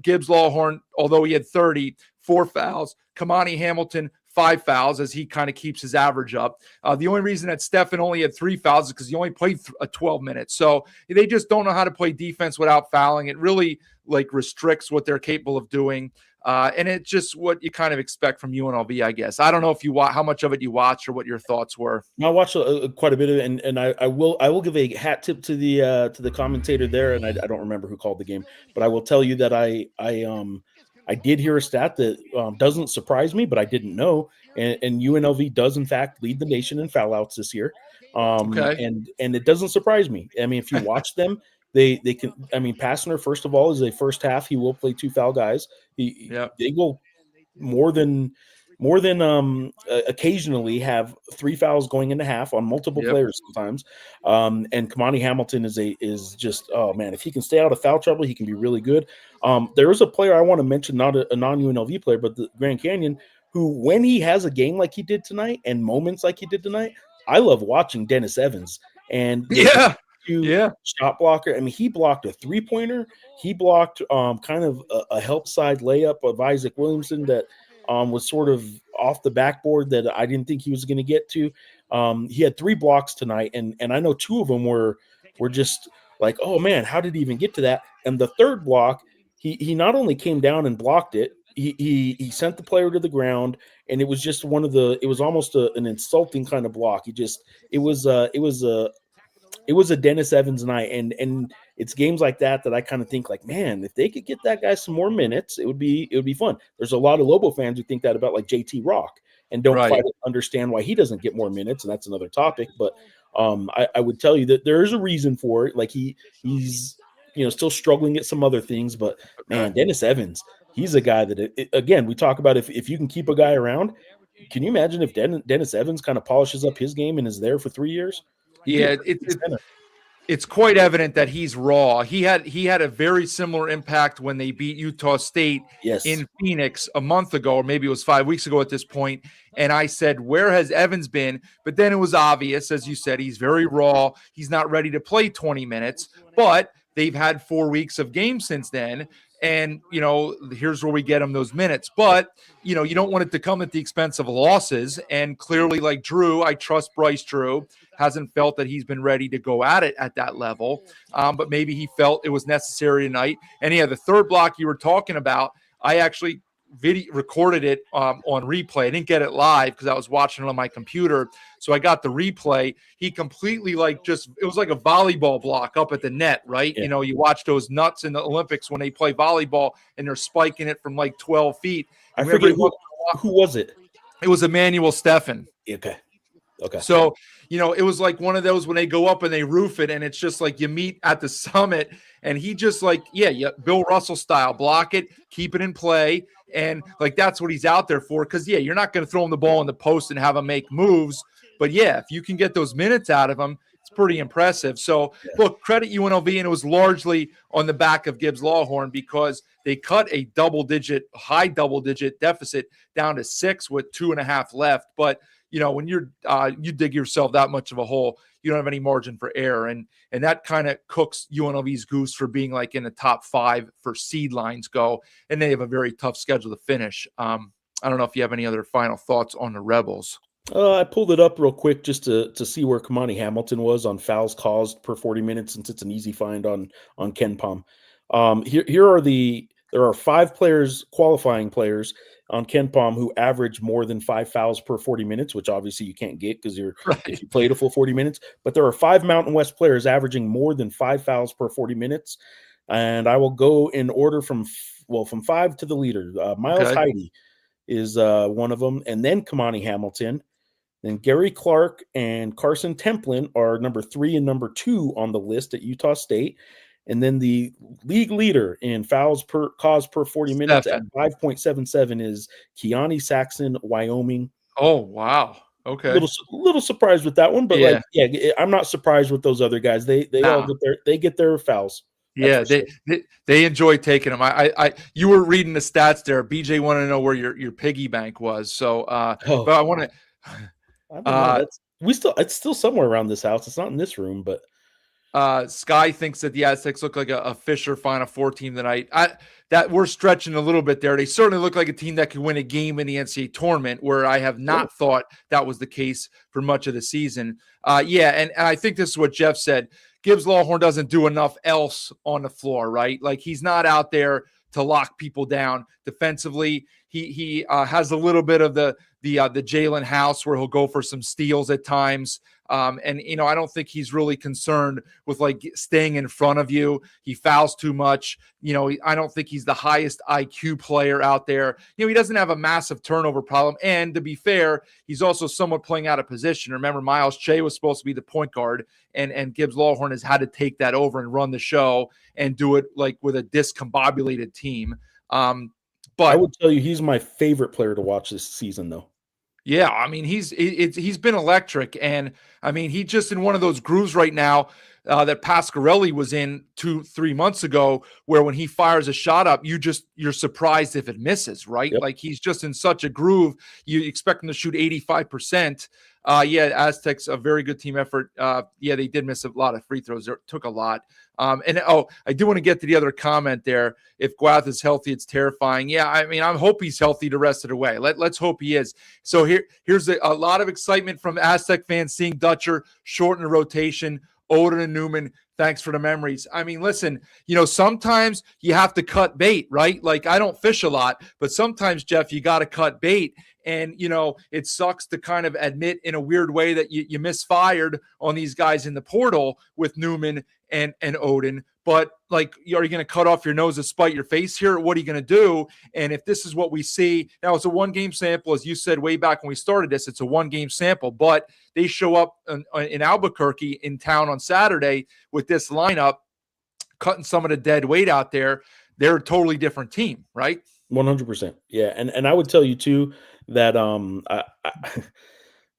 Speaker 6: Gibbs Lawhorn, although he had 30, 4 fouls. Kamani Hamilton, 5 fouls as he kind of keeps his average up. The only reason that Stephen only had 3 fouls is because he only played 12 minutes. So they just don't know how to play defense without fouling. It really restricts what they're capable of doing. And it's just what you kind of expect from UNLV, I guess. I don't know if how much of it you watched or what your thoughts were.
Speaker 7: I watched quite a bit of it, and I will give a hat tip to the commentator there, and I don't remember who called the game, but I will tell you that I did hear a stat that doesn't surprise me, but I didn't know, and UNLV does in fact lead the nation in foul outs this year, and it doesn't surprise me. I mean, if you watch them. They can. I mean, Passner, first of all, is a first half. He will play 2 foul guys. They will more than occasionally have 3 fouls going into half on multiple players sometimes. And Kamani Hamilton is just, oh man, if he can stay out of foul trouble, he can be really good. There is a player I want to mention, not a non-UNLV player, but the Grand Canyon, who when he has a game like he did tonight and moments like he did tonight, I love watching Dennis Evans. And shot blocker. I mean, he blocked a 3-pointer. He blocked kind of a help side layup of Isaac Williamson that was sort of off the backboard that I didn't think he was going to get to. He had 3 blocks tonight, and I know 2 of them were just like, oh man, how did he even get to that? And the third block, he not only came down and blocked it, he sent the player to the ground, and it was just it was almost an insulting kind of block. It was a Dennis Evans night, and it's games like that I kind of think like, man, if they could get that guy some more minutes, it would be fun. There's a lot of Lobo fans who think that about like JT Rock and don't quite understand why he doesn't get more minutes, and that's another topic. But I would tell you that there is a reason for it. Like he's still struggling at some other things, but man, Dennis Evans, he's a guy that again we talk about if you can keep a guy around. Can you imagine if Dennis Evans kind of polishes up his game and is there for 3 years?
Speaker 6: Yeah, it's quite evident that he's raw. He had a very similar impact when they beat Utah State in Phoenix a month ago, or maybe it was 5 weeks ago at this point. And I said, where has Evans been? But then it was obvious, as you said, he's very raw. He's not ready to play 20 minutes, but they've had 4 weeks of games since then. And, here's where we get him those minutes. But, you don't want it to come at the expense of losses. And clearly, like Drew, I trust Bryce Drew, hasn't felt that he's been ready to go at it at that level. But maybe he felt it was necessary tonight. And the third block you were talking about, I actually recorded it on replay. I didn't get it live because I was watching it on my computer. So I got the replay. He completely it was like a volleyball block up at the net, right? Yeah. You watch those nuts in the Olympics when they play volleyball and they're spiking it from 12 feet.
Speaker 7: I forget who was it?
Speaker 6: It was Emmanuel Steffen.
Speaker 7: Okay.
Speaker 6: So, it was like one of those when they go up and they roof it and it's just like you meet at the summit and he just Bill Russell style, block it, keep it in play. And that's what he's out there for. Cause you're not going to throw him the ball in the post and have him make moves. But if you can get those minutes out of him, it's pretty impressive. So look, credit UNLV, and it was largely on the back of Gibbs Lawhorn because they cut a high double digit deficit down to 6 with 2.5 left. But when you dig yourself that much of a hole, you don't have any margin for error, and that kind of cooks UNLV's goose for being like in the top 5 for seed lines go, and they have a very tough schedule to finish. I don't know if you have any other final thoughts on the Rebels.
Speaker 7: I pulled it up real quick just to see where Kamani Hamilton was on fouls caused per 40 minutes, since it's an easy find on KenPom. There are 5 qualifying players on KenPom who average more than 5 fouls per 40 minutes, which obviously you can't get because if you played a full 40 minutes. But there are 5 Mountain West players averaging more than 5 fouls per 40 minutes. And I will go in order from 5 to the leader. Miles Heide is one of them, and then Kamani Hamilton. Then Gary Clark and Carson Templin are number 3 and number 2 on the list at Utah State. And then the league leader in fouls caused per 40 minutes at 5.77 is Keani Saxon, Wyoming.
Speaker 6: Oh, wow. Okay.
Speaker 7: Little surprised with that one, but I'm not surprised with those other guys. They all get their fouls.
Speaker 6: Yeah, they enjoy taking them. You were reading the stats there. BJ wanted to know where your piggy bank was. So but I want to
Speaker 7: it's still somewhere around this house. It's not in this room, but
Speaker 6: Sky thinks that the Aztecs look like a Fisher Final Four team tonight. That we're stretching a little bit there. They certainly look like a team that could win a game in the NCAA tournament, where I have not thought that was the case for much of the season. And I think this is what Jeff said. Gibbs Lawhorn doesn't do enough else on the floor, right? Like, he's not out there to lock people down defensively. He has a little bit of the Jalen House, where he'll go for some steals at times. I don't think he's really concerned with like staying in front of you. He fouls too much. I don't think he's the highest IQ player out there. He doesn't have a massive turnover problem. And to be fair, he's also somewhat playing out of position. Remember, Miles Che was supposed to be the point guard, and Gibbs Lawhorn has had to take that over and run the show and do it like with a discombobulated team. But
Speaker 7: I would tell you he's my favorite player to watch this season, though.
Speaker 6: Yeah, I mean, he's been electric, and I mean, he's just in one of those grooves right now that Pasquarelli was in 2-3 months ago, where when he fires a shot up, you're surprised if it misses, right? Yep. Like, he's just in such a groove. You expect him to shoot 85%. Aztecs, a very good team effort. They did miss a lot of free throws. It took a lot. I do want to get to the other comment there. If Guath is healthy, it's terrifying. Yeah, I mean, I hope he's healthy the rest of the way. Let's hope he is. So here's a lot of excitement from Aztec fans seeing Dutcher shorten the rotation. Oden and Newman, thanks for the memories. I mean, listen, sometimes you have to cut bait, right? Like, I don't fish a lot, but sometimes, Jeff, you got to cut bait. And, it sucks to kind of admit in a weird way that you misfired on these guys in the portal with Newman and Oden. But, like, are you going to cut off your nose to spite your face here? What are you going to do? And if this is what we see, now it's a one-game sample. As you said way back when we started this, it's a one-game sample. But they show up in Albuquerque in town on Saturday with this lineup, cutting some of the dead weight out there. They're a totally different team, right?
Speaker 7: 100%. Yeah, and I would tell you, too, that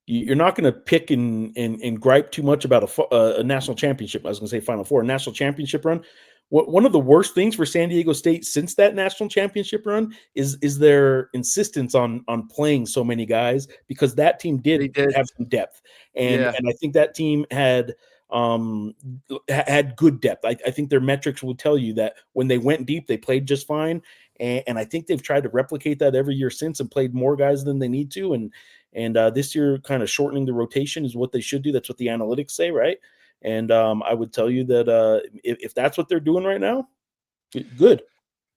Speaker 7: you're not going to pick and gripe too much about a national championship. I was going to say Final Four, a national championship run. One of the worst things for San Diego State since that national championship run is their insistence on playing so many guys, because that team did have some depth, and I think that team had good depth. I think their metrics will tell you that when they went deep, they played just fine. And I think they've tried to replicate that every year since and played more guys than they need to. And this year, kind of shortening the rotation is what they should do. That's what the analytics say, right? And I would tell you that if that's what they're doing right now, good.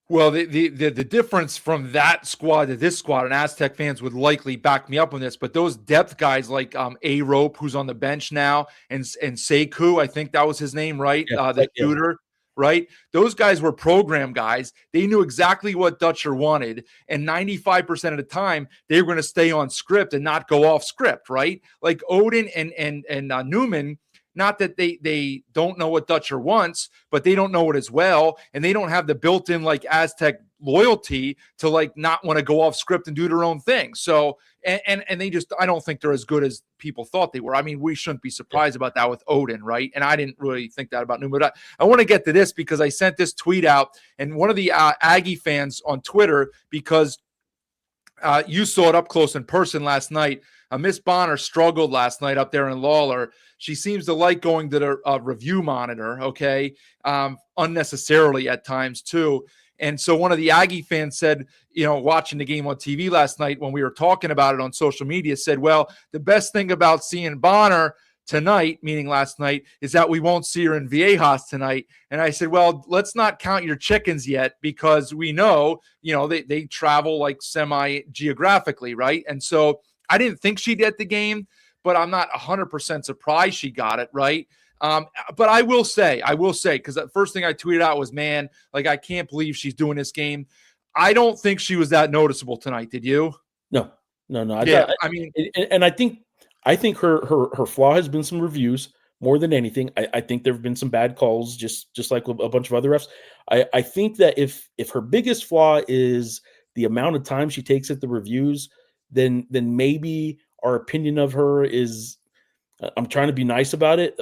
Speaker 6: Well, the difference from that squad to this squad, and Aztec fans would likely back me up on this, but those depth guys like A-Rope, who's on the bench now, and Sekou, I think that was his name, right? The shooter. Right? Those guys were program guys. They knew exactly what Dutcher wanted. And 95% of the time, they were going to stay on script and not go off script, right? Like Oden and Newman, not that they don't know what Dutcher wants, but they don't know it as well. And they don't have the built-in like Aztec loyalty to like not want to go off script and do their own thing. So and they just, I don't think they're as good as people thought they were. I mean, we shouldn't be surprised about that with Odin, right? And I didn't really think that about Newman. But I want to get to this because I sent this tweet out, and one of the Aggie fans on Twitter, because you saw it up close in person last night. Miss Bonner struggled last night up there in Lawler. She seems to like going to the review monitor, okay, unnecessarily at times too. And so one of the Aggie fans said, watching the game on TV last night when we were talking about it on social media, said, well, the best thing about seeing Bonner tonight, meaning last night, is that we won't see her in Viejas tonight. And I said, well, let's not count your chickens yet, because we know, they travel like semi-geographically, right? And so I didn't think she'd get the game, but I'm not 100% surprised she got it, right? But I will say, because the first thing I tweeted out was, man, like, I can't believe she's doing this game. I don't think she was that noticeable tonight. Did you?
Speaker 7: No. I think her flaw has been some reviews more than anything. I think there have been some bad calls, just like a bunch of other refs. I think that if her biggest flaw is the amount of time she takes at the reviews, then maybe our opinion of her is, I'm trying to be nice about it.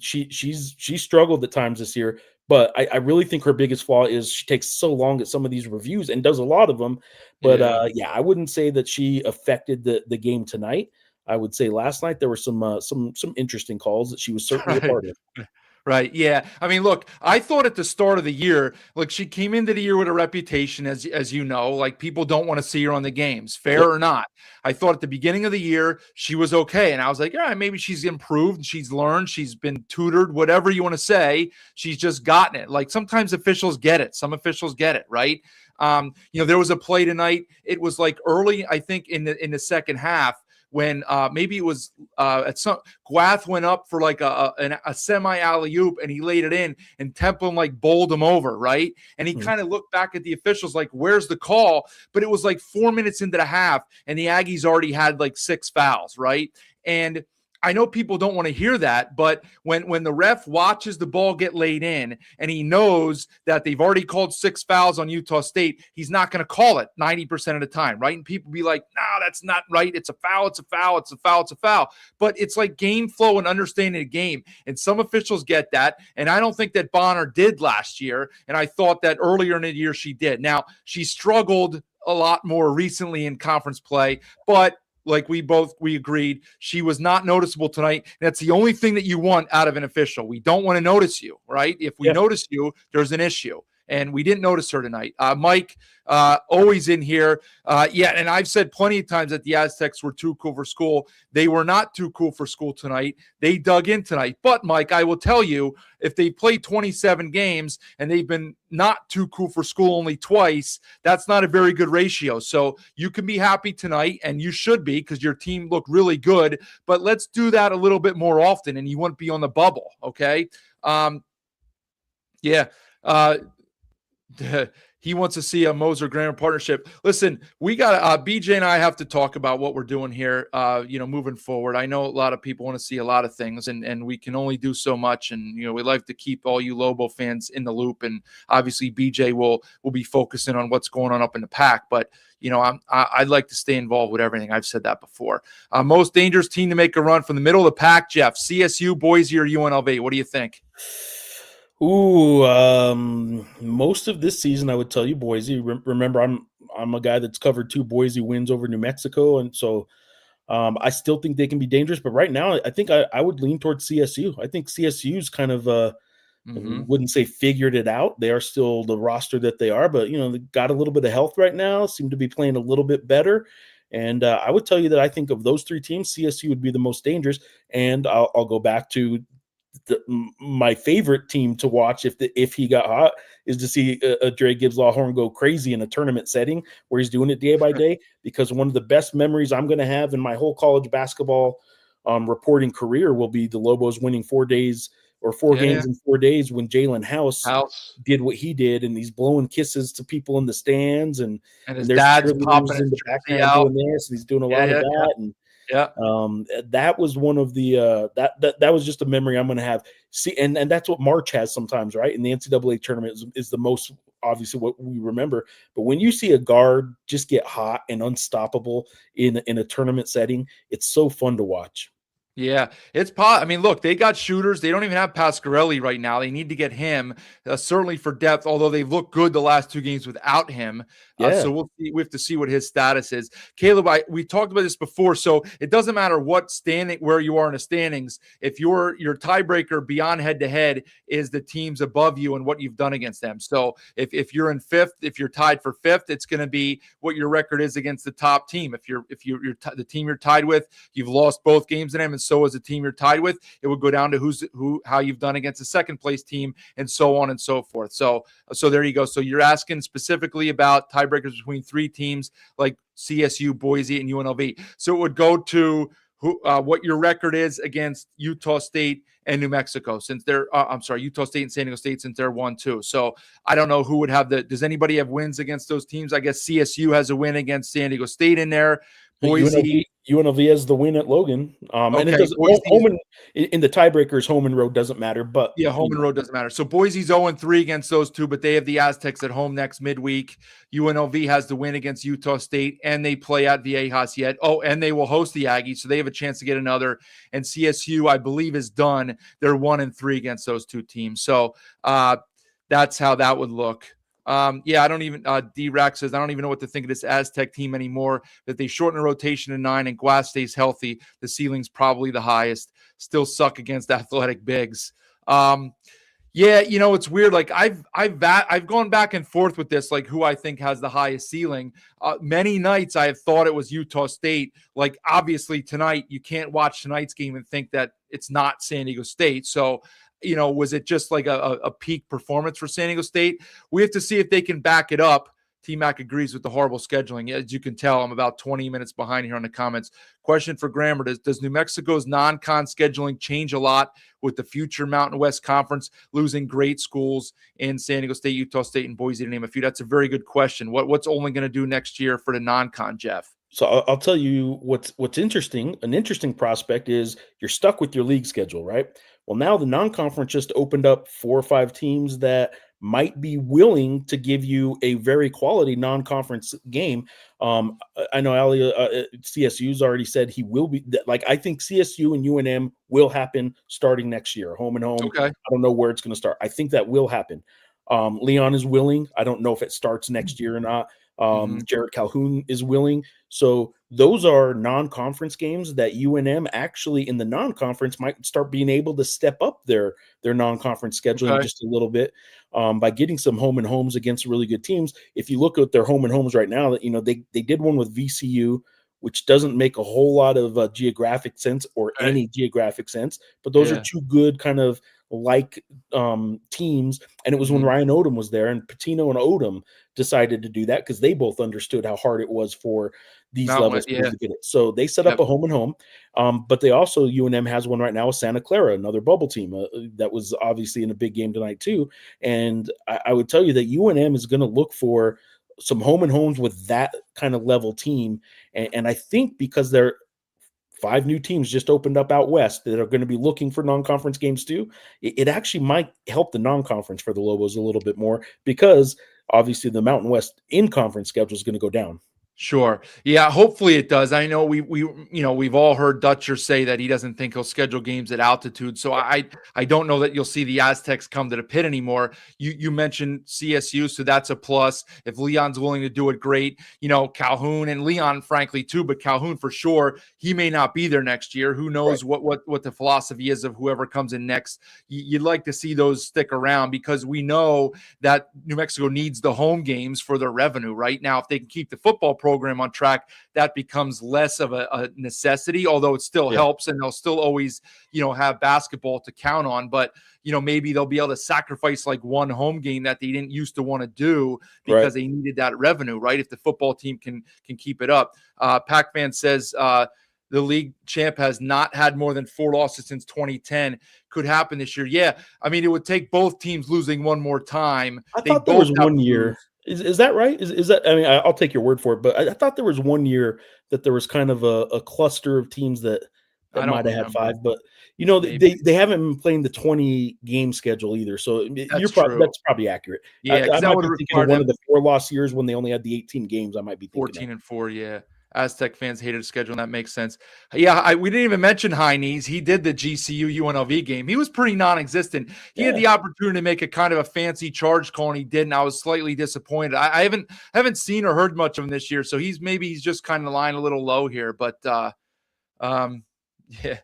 Speaker 7: She's struggled at times this year, but I really think her biggest flaw is she takes so long at some of these reviews and does a lot of them. But I wouldn't say that she affected the game tonight. I would say last night there were some interesting calls that she was certainly a part of.
Speaker 6: Right. Yeah. I mean, look, I thought at the start of the year, look, she came into the year with a reputation, as you know, like, people don't want to see her on the games, fair or not. I thought at the beginning of the year she was okay. And I was like, all right, maybe she's improved, she's learned, she's been tutored, whatever you want to say. She's just gotten it. Like, sometimes officials get it. Some officials get it. Right. There was a play tonight. It was like early, I think, in the second half, when maybe it was Gwath went up for like a semi alley-oop, and he laid it in, and Templin like bowled him over, right? And he kind of looked back at the officials like, where's the call? But it was like 4 minutes into the half, and the Aggies already had like 6 fouls, right? And I know people don't want to hear that, but when the ref watches the ball get laid in and he knows that they've already called 6 fouls on Utah State, he's not going to call it 90% of the time, right? And people be like, no, that's not right. It's a foul, it's a foul, it's a foul, it's a foul. But it's like game flow and understanding the game. And some officials get that. And I don't think that Bonner did last year. And I thought that earlier in the year she did. Now, she struggled a lot more recently in conference play, but like we agreed, she was not noticeable tonight. That's the only thing that you want out of an official. We don't want to notice you, right? If we notice you, there's an issue. And we didn't notice her tonight. Mike, always in here. And I've said plenty of times that the Aztecs were too cool for school. They were not too cool for school tonight. They dug in tonight. But, Mike, I will tell you, if they played 27 games and they've been not too cool for school only twice, that's not a very good ratio. So you can be happy tonight, and you should be, because your team looked really good. But let's do that a little bit more often, and you wouldn't be on the bubble, okay? He wants to see a Moser-Graham partnership. Listen, we got BJ and I have to talk about what we're doing here, moving forward. I know a lot of people want to see a lot of things, and we can only do so much. And, we like to keep all you Lobo fans in the loop. And obviously BJ will be focusing on what's going on up in the pack. But, I'd like to stay involved with everything. I've said that before. Most dangerous team to make a run from the middle of the pack, Jeff, CSU, Boise, or UNLV? What do you think?
Speaker 7: Most of this season, I would tell you Boise. Remember, I'm a guy that's covered 2 Boise wins over New Mexico, and so I still think they can be dangerous. But right now, I think I would lean towards CSU. I think CSU's kind of wouldn't say figured it out. They are still the roster that they are, but they got a little bit of health right now. Seem to be playing a little bit better. And I would tell you that I think of those 3 teams, CSU would be the most dangerous. And I'll go back to my favorite team to watch if he got hot is to see Dre Gibbs Lawhorn go crazy in a tournament setting where he's doing it day by day, because one of the best memories I'm going to have in my whole college basketball reporting career will be the Lobos winning 4 days or 4 games in 4 days when Jalen House did what he did, and he's blowing kisses to people in the stands, and
Speaker 6: his dad's popping in the background
Speaker 7: doing this, and he's doing a lot of that. And that was one of the that was just a memory I'm going to have. See, and that's what March has sometimes, right? In the NCAA tournament is the most obviously what we remember. But when you see a guard just get hot and unstoppable in a tournament setting, it's so fun to watch.
Speaker 6: Yeah, I mean, look, they got shooters. They don't even have Pasquarelli right now. They need to get him, certainly for depth, although they've looked good the last 2 games without him.
Speaker 7: Yeah.
Speaker 6: So we'll see. We have to see what his status is. Caleb, we talked about this before, so it doesn't matter where you are in the standings. If your tiebreaker beyond head-to-head is the teams above you and what you've done against them. So if you're in 5th, if you're tied for 5th, it's going to be what your record is against the top team. If you're the team you're tied with, you've lost both games in them, and so is the team you're tied with. It would go down to how you've done against the second place team, and so on and so forth. So there you go. So you're asking specifically about tiebreakers between 3 teams like CSU, Boise, and UNLV. So it would go to what your record is against Utah State and New Mexico, since they're Utah State and San Diego State, since they're 1-2. So I don't know who would have does anybody have wins against those teams? I guess CSU has a win against San Diego State in there. Boise,
Speaker 7: UNLV has the win at Logan. And it doesn't, in the tiebreakers, home and road doesn't matter. But
Speaker 6: yeah, home and road doesn't matter. So Boise's 0-3 against those 2, but they have the Aztecs at home next midweek. UNLV has the win against Utah State, and they play at Viejas yet. Oh, and they will host the Aggies, so they have a chance to get another. And CSU, I believe, is done. They're 1-3 against those 2 teams. So that's how that would look. I don't even, D-Rack says, I don't even know what to think of this Aztec team anymore, that they shorten the rotation to 9 and Glass stays healthy. The ceiling's probably the highest. Still suck against athletic bigs. It's weird. Like I've gone back and forth with this, like who I think has the highest ceiling. Many nights I have thought it was Utah State. Like obviously tonight, you can't watch tonight's game and think that it's not San Diego State. So, was it just like a peak performance for San Diego State? We have to see if they can back it up. T-Mac agrees with the horrible scheduling. As you can tell, I'm about 20 minutes behind here on the comments. Question for Grammar: Does New Mexico's non-con scheduling change a lot with the future Mountain West Conference losing great schools in San Diego State, Utah State, and Boise, to name a few? That's a very good question. What's only going to do next year for the non-con, Jeff?
Speaker 7: So I'll tell you what's interesting. An interesting prospect is you're stuck with your league schedule, right? Well, now the non-conference just opened up 4 or 5 teams that might be willing to give you a very quality non-conference game. I know CSU's already said he will be. Like I think CSU and UNM will happen starting next year, home and home.
Speaker 6: Okay.
Speaker 7: I don't know where it's going to start. I think that will happen. Leon is willing. I don't know if it starts next year or not. Jared Calhoun is willing. So those are non-conference games that UNM actually in the non-conference might start being able to step up their non-conference scheduling just a little bit by getting some home and homes against really good teams. If you look at their home and homes right now, they did one with VCU, which doesn't make a whole lot of geographic sense or any geographic sense, but those are 2 good kind of like teams. And it was when Ryan Odom was there, and Patino and Odom decided to do that because they both understood how hard it was for these levels to get it. So they set up a home and home. But they also, UNM has one right now with Santa Clara, another bubble team that was obviously in a big game tonight too. And I would tell you that UNM is going to look for some home and homes with that kind of level team. And I think because they're 5 new teams just opened up out west that are going to be looking for non-conference games too, it actually might help the non-conference for the Lobos a little bit more, because obviously the Mountain West in-conference schedule is going to go down.
Speaker 6: Sure. Yeah, hopefully it does. I know we've all heard Dutcher say that he doesn't think he'll schedule games at altitude. So I don't know that you'll see the Aztecs come to the pit anymore. You mentioned CSU, so that's a plus. If Leon's willing to do it, great. Calhoun and Leon, frankly, too, but Calhoun for sure, he may not be there next year. Who knows what the philosophy is of whoever comes in next. You'd like to see those stick around, because we know that New Mexico needs the home games for their revenue right now. If they can keep the football program on track, that becomes less of a necessity, although it still helps, and they'll still always have basketball to count on. But maybe they'll be able to sacrifice like one home game that they didn't used to want to do because they needed that revenue, right? If the football team can keep it up. Pac-Man says the league champ has not had more than 4 losses since 2010. Could happen this year. Yeah, I mean, it would take both teams losing one more time.
Speaker 7: I thought there was one year. Is that right? Is that? I mean, I'll take your word for it, but I thought there was one year that there was kind of a cluster of teams that
Speaker 6: I
Speaker 7: That
Speaker 6: don't
Speaker 7: might have had
Speaker 6: remember.
Speaker 7: 5, but
Speaker 6: Maybe.
Speaker 7: they haven't been playing the 20 game schedule either. So
Speaker 6: That's true.
Speaker 7: that's probably accurate.
Speaker 6: Yeah,
Speaker 7: I
Speaker 6: because that
Speaker 7: might
Speaker 6: would
Speaker 7: be
Speaker 6: have
Speaker 7: thinking of
Speaker 6: required
Speaker 7: one
Speaker 6: them
Speaker 7: of the 4-loss years when they only had the 18 games. I might be thinking
Speaker 6: 14-4. Yeah, Aztec fans hated his schedule, and that makes sense. Yeah, we didn't even mention High Knees. He did the GCU UNLV game. He was pretty non-existent. He had the opportunity to make a kind of a fancy charge call, and he didn't. I was slightly disappointed. I haven't seen or heard much of him this year, so he's just kind of lying a little low here. But yeah.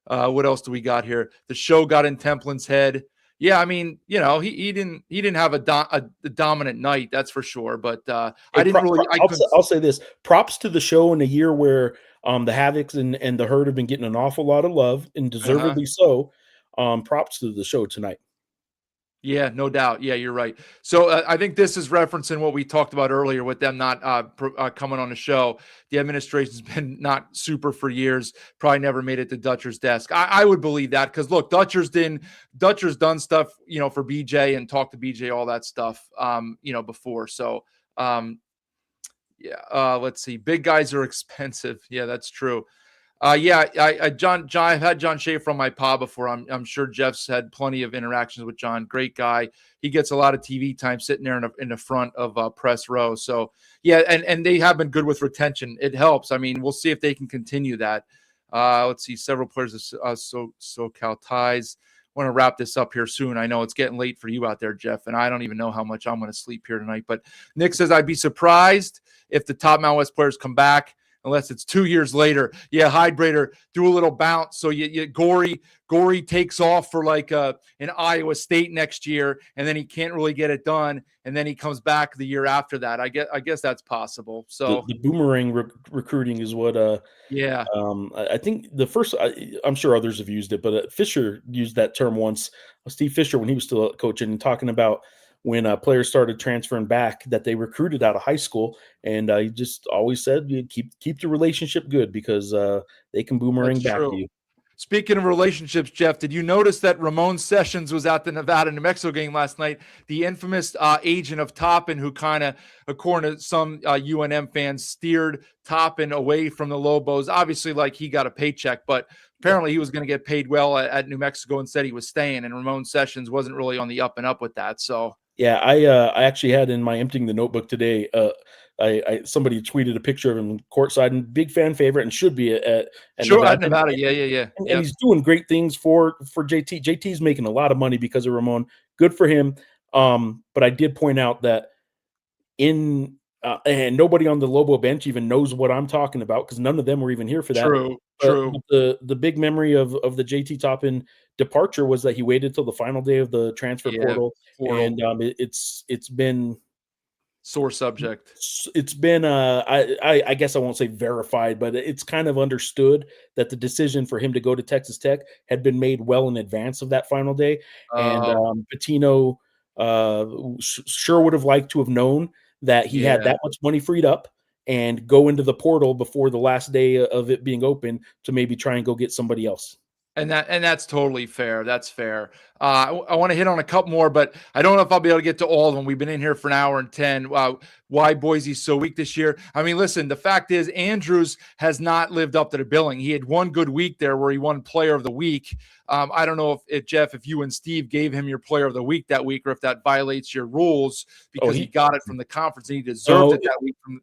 Speaker 6: What else do we got here? The show got in Templin's head. Yeah, I mean, he didn't have a dominant night, that's for sure. But I didn't really.
Speaker 7: I'll say this: props to the show in a year where the Havocs and the Herd have been getting an awful lot of love, and deservedly so. Props to the show tonight.
Speaker 6: Yeah, no doubt. Yeah, you're right. So I think this is referencing what we talked about earlier with them not coming on the show. The administration's been not super for years. Probably never made it to Dutcher's desk. I would believe that because look, Dutcher's done stuff, for BJ and talked to BJ, all that stuff, before. So let's see. Big guys are expensive. Yeah, that's true. John, I've had John Schaefer on my pod before. I'm sure Jeff's had plenty of interactions with John. Great guy. He gets a lot of TV time sitting there in the front of press row. So yeah, and they have been good with retention. It helps. I mean, we'll see if they can continue that. Let's see. Several players of SoCal ties. Want to wrap this up here soon. I know it's getting late for you out there, Jeff, and I don't even know how much I'm going to sleep here tonight. But Nick says I'd be surprised if the top Mountain West players come back. Unless it's 2 years later. Yeah, Hydrator, do a little bounce. So Gory takes off for like an Iowa State next year, and then he can't really get it done, and then he comes back the year after that. I guess that's possible. So
Speaker 7: the boomerang recruiting is what. I think the first. I'm sure others have used it, but Fisher used that term once. Steve Fisher, when he was still coaching, and talking about when players started transferring back that they recruited out of high school. And he just always said, you keep the relationship good because they can boomerang back to you.
Speaker 6: Speaking of relationships, Jeff, did you notice that Ramon Sessions was at the Nevada-New Mexico game last night? The infamous agent of Toppin, who kind of, according to some UNM fans, steered Toppin away from the Lobos. Obviously, like, he got a paycheck, but apparently he was going to get paid well at New Mexico and said he was staying, and Ramon Sessions wasn't really on the up and up with that. So
Speaker 7: yeah, I actually had in my emptying the notebook today, somebody tweeted a picture of him courtside, and big fan favorite, and should be at
Speaker 6: Nevada. Yeah.
Speaker 7: And he's doing great things for JT. JT's making a lot of money because of Ramon. Good for him. But I did point out that and nobody on the Lobo bench even knows what I'm talking about because none of them were even here for that.
Speaker 6: True.
Speaker 7: The big memory of the JT Toppin departure was that he waited till the final day of the transfer portal. And it's been
Speaker 6: sore subject.
Speaker 7: It's been I guess I won't say verified, but it's kind of understood that the decision for him to go to Texas Tech had been made well in advance of that final day. And Pitino sure would have liked to have known that he had that much money freed up and go into the portal before the last day of it being open to maybe try and go get somebody else.
Speaker 6: And that's totally fair. That's fair. I want to hit on a couple more, but I don't know if I'll be able to get to all of them. We've been in here for an hour and 10. Why Boise's so weak this year? I mean, listen, the fact is Andrews has not lived up to the billing. He had one good week there where he won Player of the Week. I don't know if Jeff, if you and Steve gave him your Player of the Week that week, or if that violates your rules because he got it from the conference and he deserved it that week from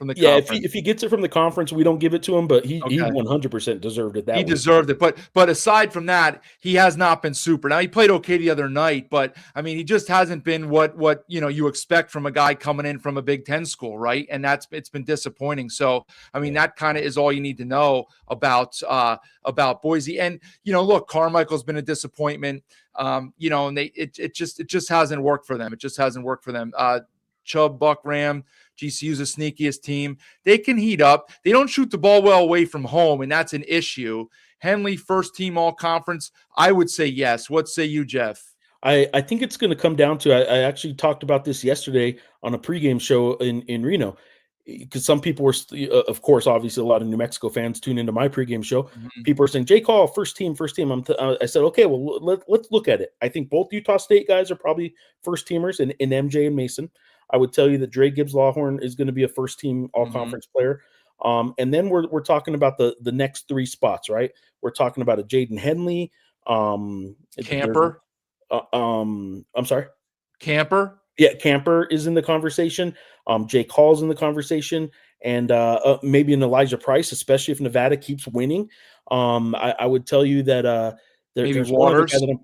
Speaker 6: the conference.
Speaker 7: If he gets it from the conference, we don't give it to him, but he 100% deserved it.
Speaker 6: He deserved it. But aside from that, he has not been super. Now, he played okay the other night, but I mean, he just hasn't been what you expect from a guy coming in from a Big Ten school, right? And it's been disappointing. So I mean, that kind of is all you need to know about Boise. And look, Carmichael's been a disappointment. And it just hasn't worked for them. It just hasn't worked for them. Chubb, Buck, Ram, GCU's the sneakiest team. They can heat up. They don't shoot the ball well away from home, and that's an issue. Henley, first team all conference. I would say yes. What say you, Jeff?
Speaker 7: I think it's going to come down to, I actually talked about this yesterday on a pregame show in Reno, because some people were, of course, obviously a lot of New Mexico fans tune into my pregame show. Mm-hmm. People are saying, Jay Call, first team. I said, okay, well, let's look at it. I think both Utah State guys are probably first teamers in MJ and Mason. I would tell you that Dre Gibbs Lawhorn is going to be a first team all conference player. And then we're talking about the next 3 spots, right? We're talking about a Jaden Henley,
Speaker 6: Camper.
Speaker 7: I'm sorry.
Speaker 6: Camper.
Speaker 7: Yeah, Camper is in the conversation. Jake Hall's in the conversation, and maybe an Elijah Price, especially if Nevada keeps winning. I would tell you that
Speaker 6: Maybe
Speaker 7: there's one other guy
Speaker 6: Waters.
Speaker 7: that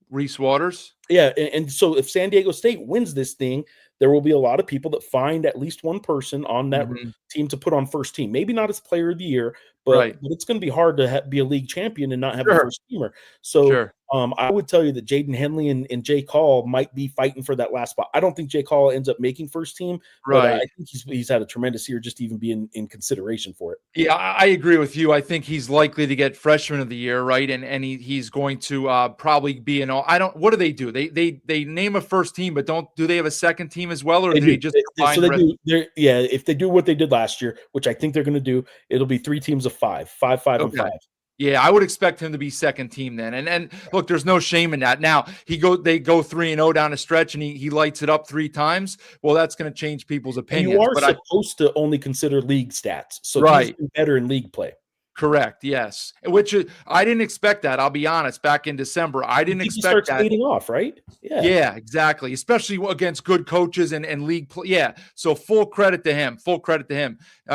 Speaker 6: Reese Waters.
Speaker 7: yeah, and so if San Diego State wins this thing, there will be a lot of people that find at least one person on that team to put on first team. Maybe not as player of the year, but it's going to be hard to be a league champion and not have a first teamer. So I would tell you that Jaden Henley and Jake Hall might be fighting for that last spot. I don't think Jake Hall ends up making first team, but I think he's had a tremendous year just to even be in consideration for it.
Speaker 6: Yeah, I agree with you. I think he's likely to get freshman of the year, right? And he's going to probably be in all. What do they do? They name a first team, but do they have a second team as well, or do they just
Speaker 7: so they do? Yeah, if they do what they did last year, which I think they're going to do, it'll be 3 teams of 5, and 5.
Speaker 6: Yeah, I would expect him to be second team then. And look, there's no shame in that. Now they go 3-0 down a stretch and he lights it up 3 times. Well, that's going to change people's opinions.
Speaker 7: And you are supposed to only consider league stats. So he's been better in league play.
Speaker 6: Correct. Yes. Which I didn't expect that. I'll be honest. Back in December, I didn't expect
Speaker 7: that. He starts leading off, right?
Speaker 6: Yeah, exactly. Especially against good coaches and league play. Yeah. So full credit to him.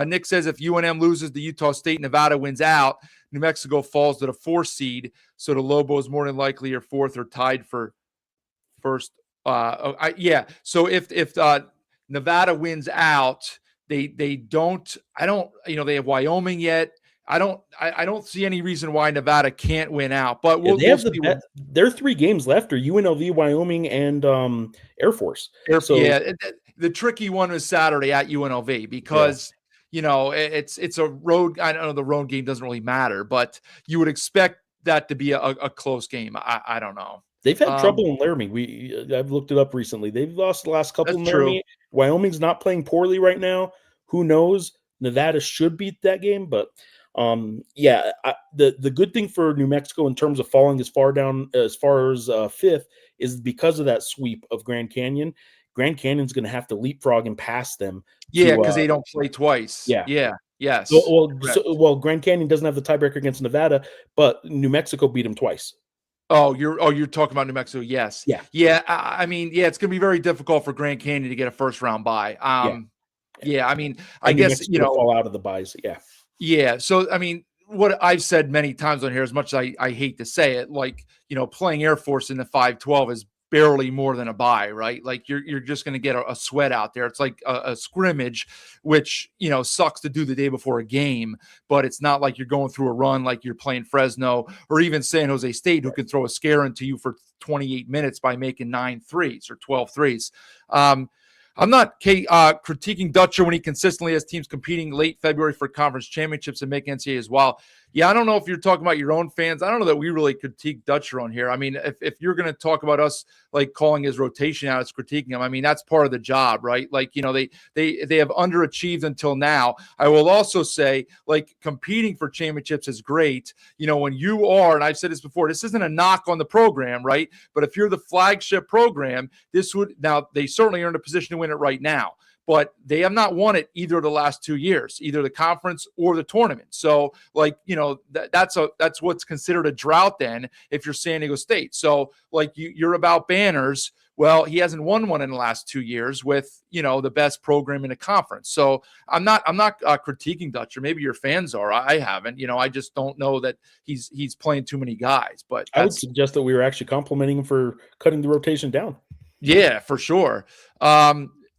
Speaker 6: Nick says if UNM loses to Utah State, Nevada wins out, New Mexico falls to the 4 seed. So the Lobos more than likely are 4th or tied for first. So if Nevada wins out, they don't. I don't. They have Wyoming yet. I don't see any reason why Nevada can't win out, but we'll see.
Speaker 7: Their 3 games left are UNLV, Wyoming, and Air Force.
Speaker 6: The tricky one was Saturday at UNLV because it's a road. I know the road game doesn't really matter, but you would expect that to be a close game. I don't know.
Speaker 7: They've had trouble in Laramie. I've looked it up recently. They've lost the last couple in Laramie. Wyoming's not playing poorly right now. Who knows? Nevada should beat that game, but. The good thing for New Mexico in terms of falling as far down as far as 5th is because of that sweep of Grand Canyon. Grand Canyon's going to have to leapfrog and pass them.
Speaker 6: Yeah, because they don't play twice. Yes.
Speaker 7: Grand Canyon doesn't have the tiebreaker against Nevada, but New Mexico beat them twice.
Speaker 6: You're talking about New Mexico. Yes. Yeah. I mean, it's going to be very difficult for Grand Canyon to get a first round bye. I mean, I guess
Speaker 7: fall out of the byes.
Speaker 6: Yeah. So, I mean, what I've said many times on here, as much as I hate to say it, like, playing Air Force in the 5-12 is barely more than a bye, right? Like you're just going to get a sweat out there. It's like a scrimmage, which, sucks to do the day before a game, but it's not like you're going through a run like you're playing Fresno or even San Jose State, who can throw a scare into you for 28 minutes by making 9 threes or 12 threes. I'm not critiquing Dutcher when he consistently has teams competing late February for conference championships and make NCAA as well. Yeah, I don't know if you're talking about your own fans. I don't know that we really critique Dutcher on here. I mean, if you're going to talk about us like calling his rotation out as critiquing him, I mean, that's part of the job, right? Like, they have underachieved until now. I will also say, like, competing for championships is great. When you are, and I've said this before, this isn't a knock on the program, right? But if you're the flagship program, now they certainly are in a position to win it right now. But they have not won it either of the last 2 years, either the conference or the tournament. So, like, that's what's considered a drought then if you're San Diego State. So, like, you're about banners. Well, he hasn't won one in the last 2 years with, the best program in the conference. So I'm not critiquing Dutcher. Maybe your fans are. I haven't. I just don't know that he's playing too many guys. But
Speaker 7: I would suggest that we were actually complimenting him for cutting the rotation down.
Speaker 6: Yeah, for sure.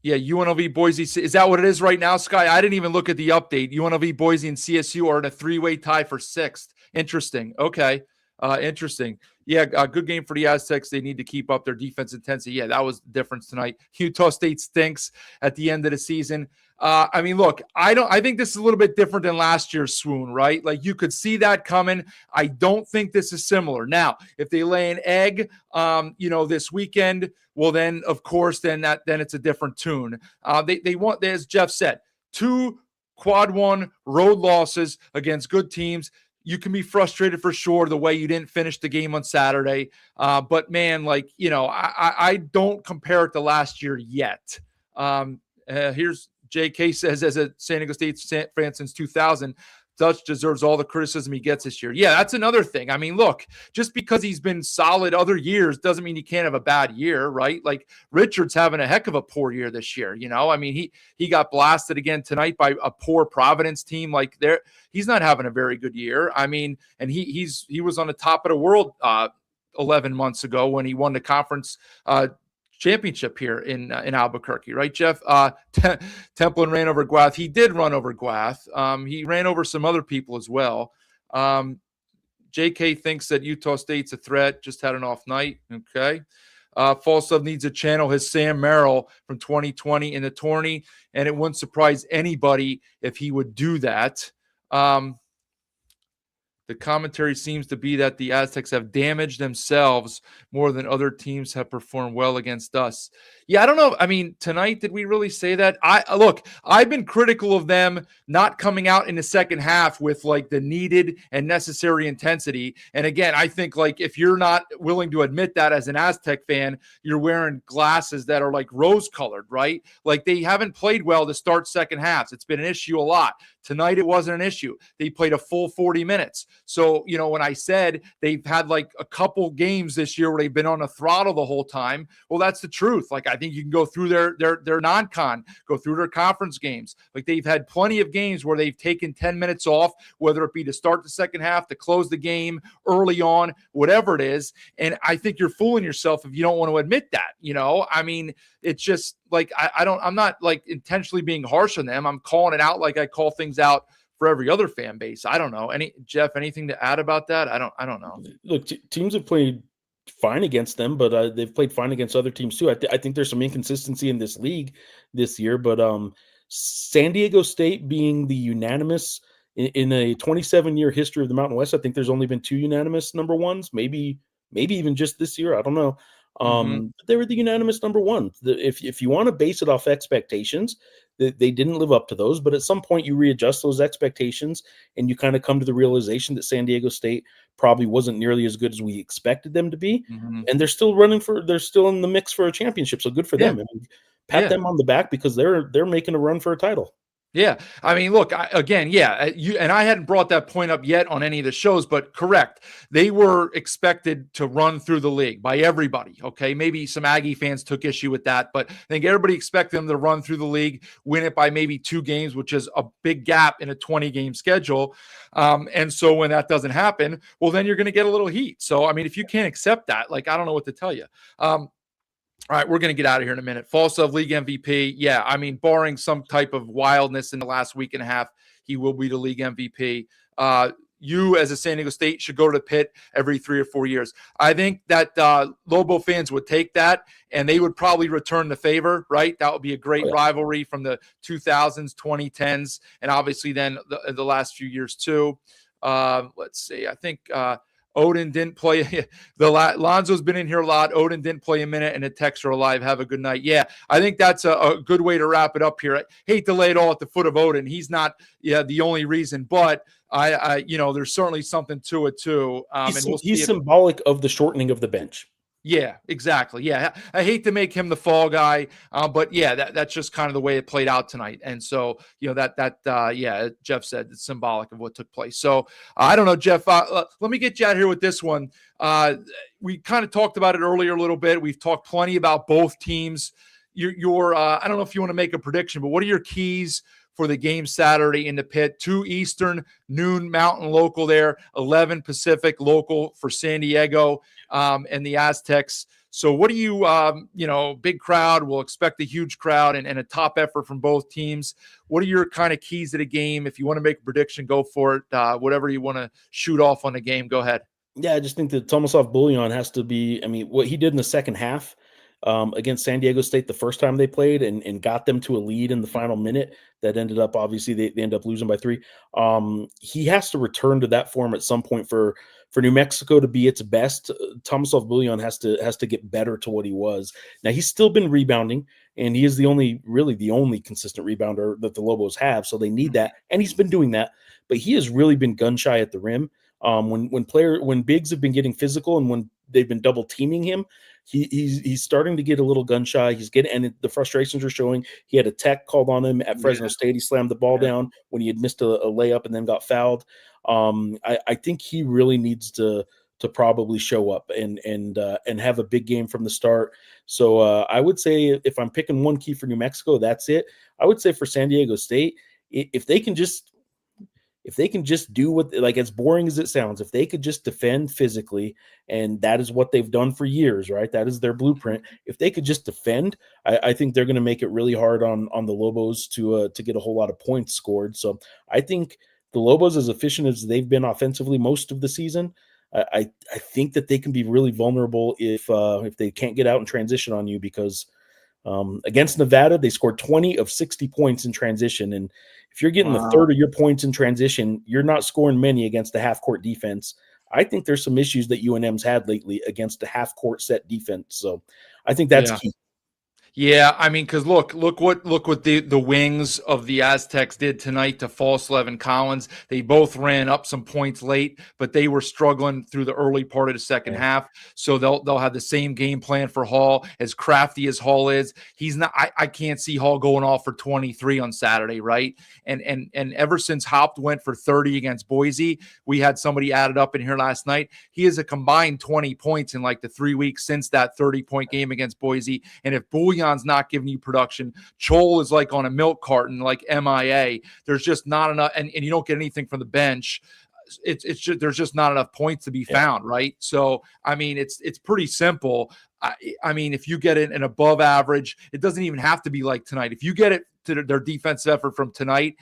Speaker 6: Yeah, UNLV, Boise. Is that what it is right now, Sky? I didn't even look at the update. UNLV, Boise, and CSU are in a 3-way tie for 6th. Interesting. Okay. Interesting. Yeah, good game for the Aztecs. They need to keep up their defense intensity. Yeah, that was the difference tonight. Utah State stinks at the end of the season. I mean, look, I think this is a little bit different than last year's swoon, right? Like, you could see that coming. I don't think this is similar. Now, if they lay an egg, this weekend, well, then of course, then it's a different tune. They want, as Jeff said, 2 quad 1 road losses against good teams. You can be frustrated for sure the way you didn't finish the game on Saturday. But man, like, I don't compare it to last year yet. Here's JK says, as a San Diego State fan since 2000, Dutch deserves all the criticism he gets this year. Yeah, that's another thing. I mean, look, just because he's been solid other years doesn't mean he can't have a bad year, right? Like Richard's having a heck of a poor year this year. I mean, he got blasted again tonight by a poor Providence team. Like he's not having a very good year. I mean, and he was on the top of the world 11 months ago when he won the conference championship here in Albuquerque, right, Jeff? Templin ran over Guath. He did run over Guath. He ran over some other people as well. JK thinks that Utah State's a threat. Just had an off night. Okay. Falstaff needs to channel his Sam Merrill from 2020 in the tourney, and it wouldn't surprise anybody if he would do that. The commentary seems to be that the Aztecs have damaged themselves more than other teams have performed well against us. Yeah, I don't know. I mean, tonight, did we really say that? I've been critical of them not coming out in the second half with like the needed and necessary intensity. And again, I think like if you're not willing to admit that as an Aztec fan, you're wearing glasses that are like rose colored, right? Like they haven't played well to start second halves. It's been an issue a lot. Tonight, it wasn't an issue. They played a full 40 minutes. So, when I said they've had like a couple games this year where they've been on a throttle the whole time, well, that's the truth. Like, I think you can go through their non-con, go through their conference games. Like, they've had plenty of games where they've taken 10 minutes off, whether it be to start the second half, to close the game early on, whatever it is. And I think you're fooling yourself if you don't want to admit that, I mean, it's just like, I'm not like intentionally being harsh on them. I'm calling it out like I call things out for every other fan base. I don't know. Jeff, anything to add about that? I don't know.
Speaker 7: Look, teams have played fine against them, but they've played fine against other teams too. I think there's some inconsistency in this league this year, but San Diego State being the unanimous in a 27-year history of the Mountain West, I think there's only been 2 unanimous number ones, maybe even just this year. I don't know. They were the unanimous number one. If you want to base it off expectations, they didn't live up to those, but at some point you readjust those expectations and you kind of come to the realization that San Diego State probably wasn't nearly as good as we expected them to be. And they're still they're still in the mix for a championship. So good for them. I mean, pat them on the back because they're making a run for a title.
Speaker 6: Yeah. I mean, look, you and I hadn't brought that point up yet on any of the shows, but correct. They were expected to run through the league by everybody. Okay. Maybe some Aggie fans took issue with that, but I think everybody expected them to run through the league, win it by maybe 2 games, which is a big gap in a 20-game schedule. And so when that doesn't happen, well, then you're going to get a little heat. So, I mean, if you can't accept that, like, I don't know what to tell you. All right, we're going to get out of here in a minute. Falstaff, league MVP. Yeah, I mean, barring some type of wildness in the last week and a half, he will be the league MVP. You, as a San Diego State, should go to the pit every 3 or 4 years. I think that Lobo fans would take that, and they would probably return the favor, right? That would be a great rivalry from the 2000s, 2010s, and obviously then the last few years too. Let's see. I think Odin didn't play. Lonzo's been in here a lot. Odin didn't play a minute, and the texts are alive. Have a good night. Yeah, I think that's a good way to wrap it up here. I hate to lay it all at the foot of Odin. He's not the only reason, but I there's certainly something to it too.
Speaker 7: He's symbolic of the shortening of the bench.
Speaker 6: Yeah, exactly. Yeah, I hate to make him the fall guy, but yeah, that's just kind of the way it played out tonight. And so, Jeff said it's symbolic of what took place. So I don't know, Jeff. Let me get you out here with this one. We kind of talked about it earlier a little bit. We've talked plenty about both teams. I don't know if you want to make a prediction, but what are your keys for the game Saturday in the pit? 2 Eastern, noon Mountain local there, 11 Pacific local for San Diego and the Aztecs. So what do you, big crowd, we'll expect a huge crowd and a top effort from both teams. What are your kind of keys to the game? If you want to make a prediction, go for it. Whatever you want to shoot off on the game, go ahead.
Speaker 7: Yeah, I just think that Tomislav Bullion has to be, what he did in the second half against San Diego State the first time they played and got them to a lead in the final minute that ended up, obviously, they ended up losing by 3. He has to return to that form at some point for New Mexico to be its best. Tomislav Bullion has to get better to what he was. Now, he's still been rebounding, and he is really the only consistent rebounder that the Lobos have, so they need that, and he's been doing that, but he has really been gun-shy at the rim. When bigs have been getting physical and when they've been double teaming him, he's starting to get a little gun shy. And the frustrations are showing. He had a tech called on him at Fresno State. He slammed the ball down when he had missed a layup and then got fouled. I think he really needs to probably show up and have a big game from the start. So I would say if I'm picking one key for New Mexico, that's it. I would say for San Diego State, if they can just do what, like, as boring as it sounds, if they could just defend physically, and that is what they've done for years, right? That is their blueprint. If they could just defend, I think they're going to make it really hard on the Lobos to get a whole lot of points scored. So I think the Lobos, as efficient as they've been offensively most of the season, I think that they can be really vulnerable if they can't get out and transition on you, because against Nevada, they scored 20 of 60 points in transition. And if you're getting a third of your points in transition, you're not scoring many against the half-court defense. I think there's some issues that UNM's had lately against the half-court set defense. So I think that's key.
Speaker 6: Yeah, I mean, because look what the wings of the Aztecs did tonight to Falslev and Collins. They both ran up some points late, but they were struggling through the early part of the second half. So they'll have the same game plan for Hall. As crafty as Hall is, he's not. I can't see Hall going off for 23 on Saturday, right? And ever since Haupt went for 30 against Boise, we had somebody added up in here last night. He has a combined 20 points in like the 3 weeks since that 30-point game against Boise. And if Bouillon's not giving you production, Chol is like on a milk carton, like MIA. There's just not enough, and you don't get anything from the bench. It's just, there's just not enough points to be found, right? So I mean, it's pretty simple. I mean, if you get an above average, it doesn't even have to be like tonight. If you get it to their defensive effort from tonight,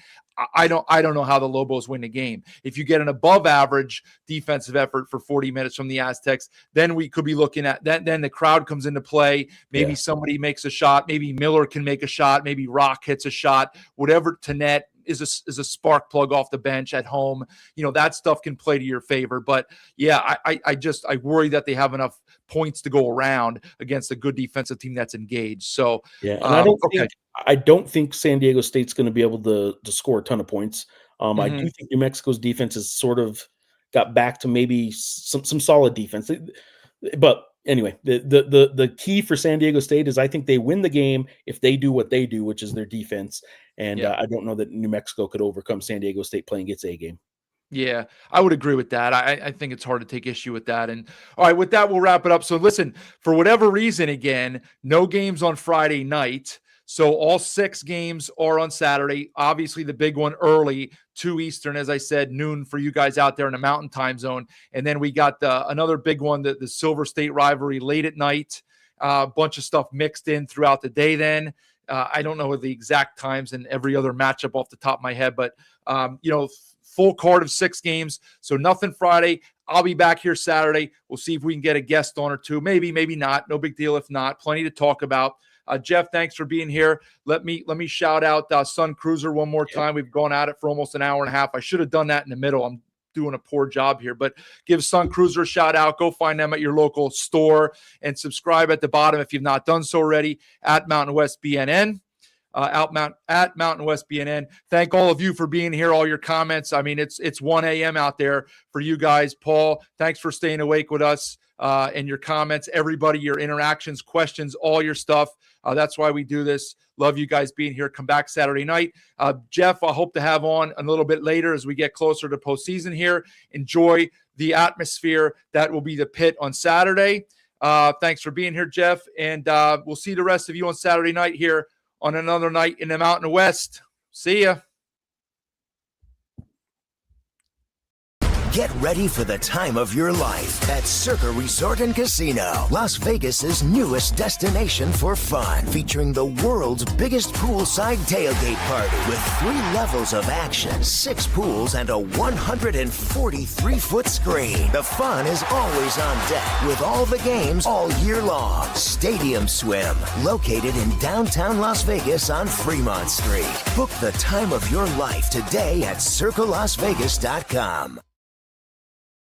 Speaker 6: I don't know how the Lobos win the game. If you get an above average defensive effort for 40 minutes from the Aztecs, then we could be looking at that. Then the crowd comes into play. Maybe somebody makes a shot. Maybe Miller can make a shot. Maybe Rock hits a shot. Whatever to net is a spark plug off the bench at home. You know, that stuff can play to your favor. But yeah, I worry that they have enough points to go around against a good defensive team that's engaged. So
Speaker 7: and I don't think San Diego State's going to be able to score a ton of points. I do think New Mexico's defense has sort of got back to maybe some solid defense. But anyway, the key for San Diego State is I think they win the game if they do what they do, which is their defense. And I don't know that New Mexico could overcome San Diego State playing its A game.
Speaker 6: Yeah, I would agree with that. I think it's hard to take issue with that. And all right, with that, we'll wrap it up. So listen, for whatever reason, again, no games on Friday night. So all 6 games are on Saturday. Obviously, the big one early, 2 Eastern, as I said, noon for you guys out there in the Mountain Time Zone. And then we got another big one, the Silver State rivalry late at night. A bunch of stuff mixed in throughout the day then. I don't know the exact times in every other matchup off the top of my head, but, full card of 6 games. So nothing Friday. I'll be back here Saturday. We'll see if we can get a guest on or two. Maybe, maybe not. No big deal if not. Plenty to talk about. Jeff, thanks for being here. Let me shout out Sun Cruiser one more time. We've gone at it for almost an hour and a half. I should have done that in the middle. I'm doing a poor job here, but give Sun Cruiser a shout out. Go find them at your local store and subscribe at the bottom if you've not done so already at Mountain West BNN. At Mountain West BNN. Thank all of you for being here, all your comments. I mean, it's 1 a.m. out there for you guys. Paul, thanks for staying awake with us and your comments. Everybody, your interactions, questions, all your stuff. That's why we do this. Love you guys being here. Come back Saturday night. Jeff, I hope to have on a little bit later as we get closer to postseason here. Enjoy the atmosphere. That will be the Pit on Saturday. Thanks for being here, Jeff. And we'll see the rest of you on Saturday night here on another night in the Mountain West. See ya.
Speaker 8: Get ready for the time of your life at Circa Resort and Casino, Las Vegas's newest destination for fun, featuring the world's biggest poolside tailgate party with 3 levels of action, 6 pools, and a 143-foot screen. The fun is always on deck with all the games all year long. Stadium Swim, located in downtown Las Vegas on Fremont Street. Book the time of your life today at CircaLasVegas.com.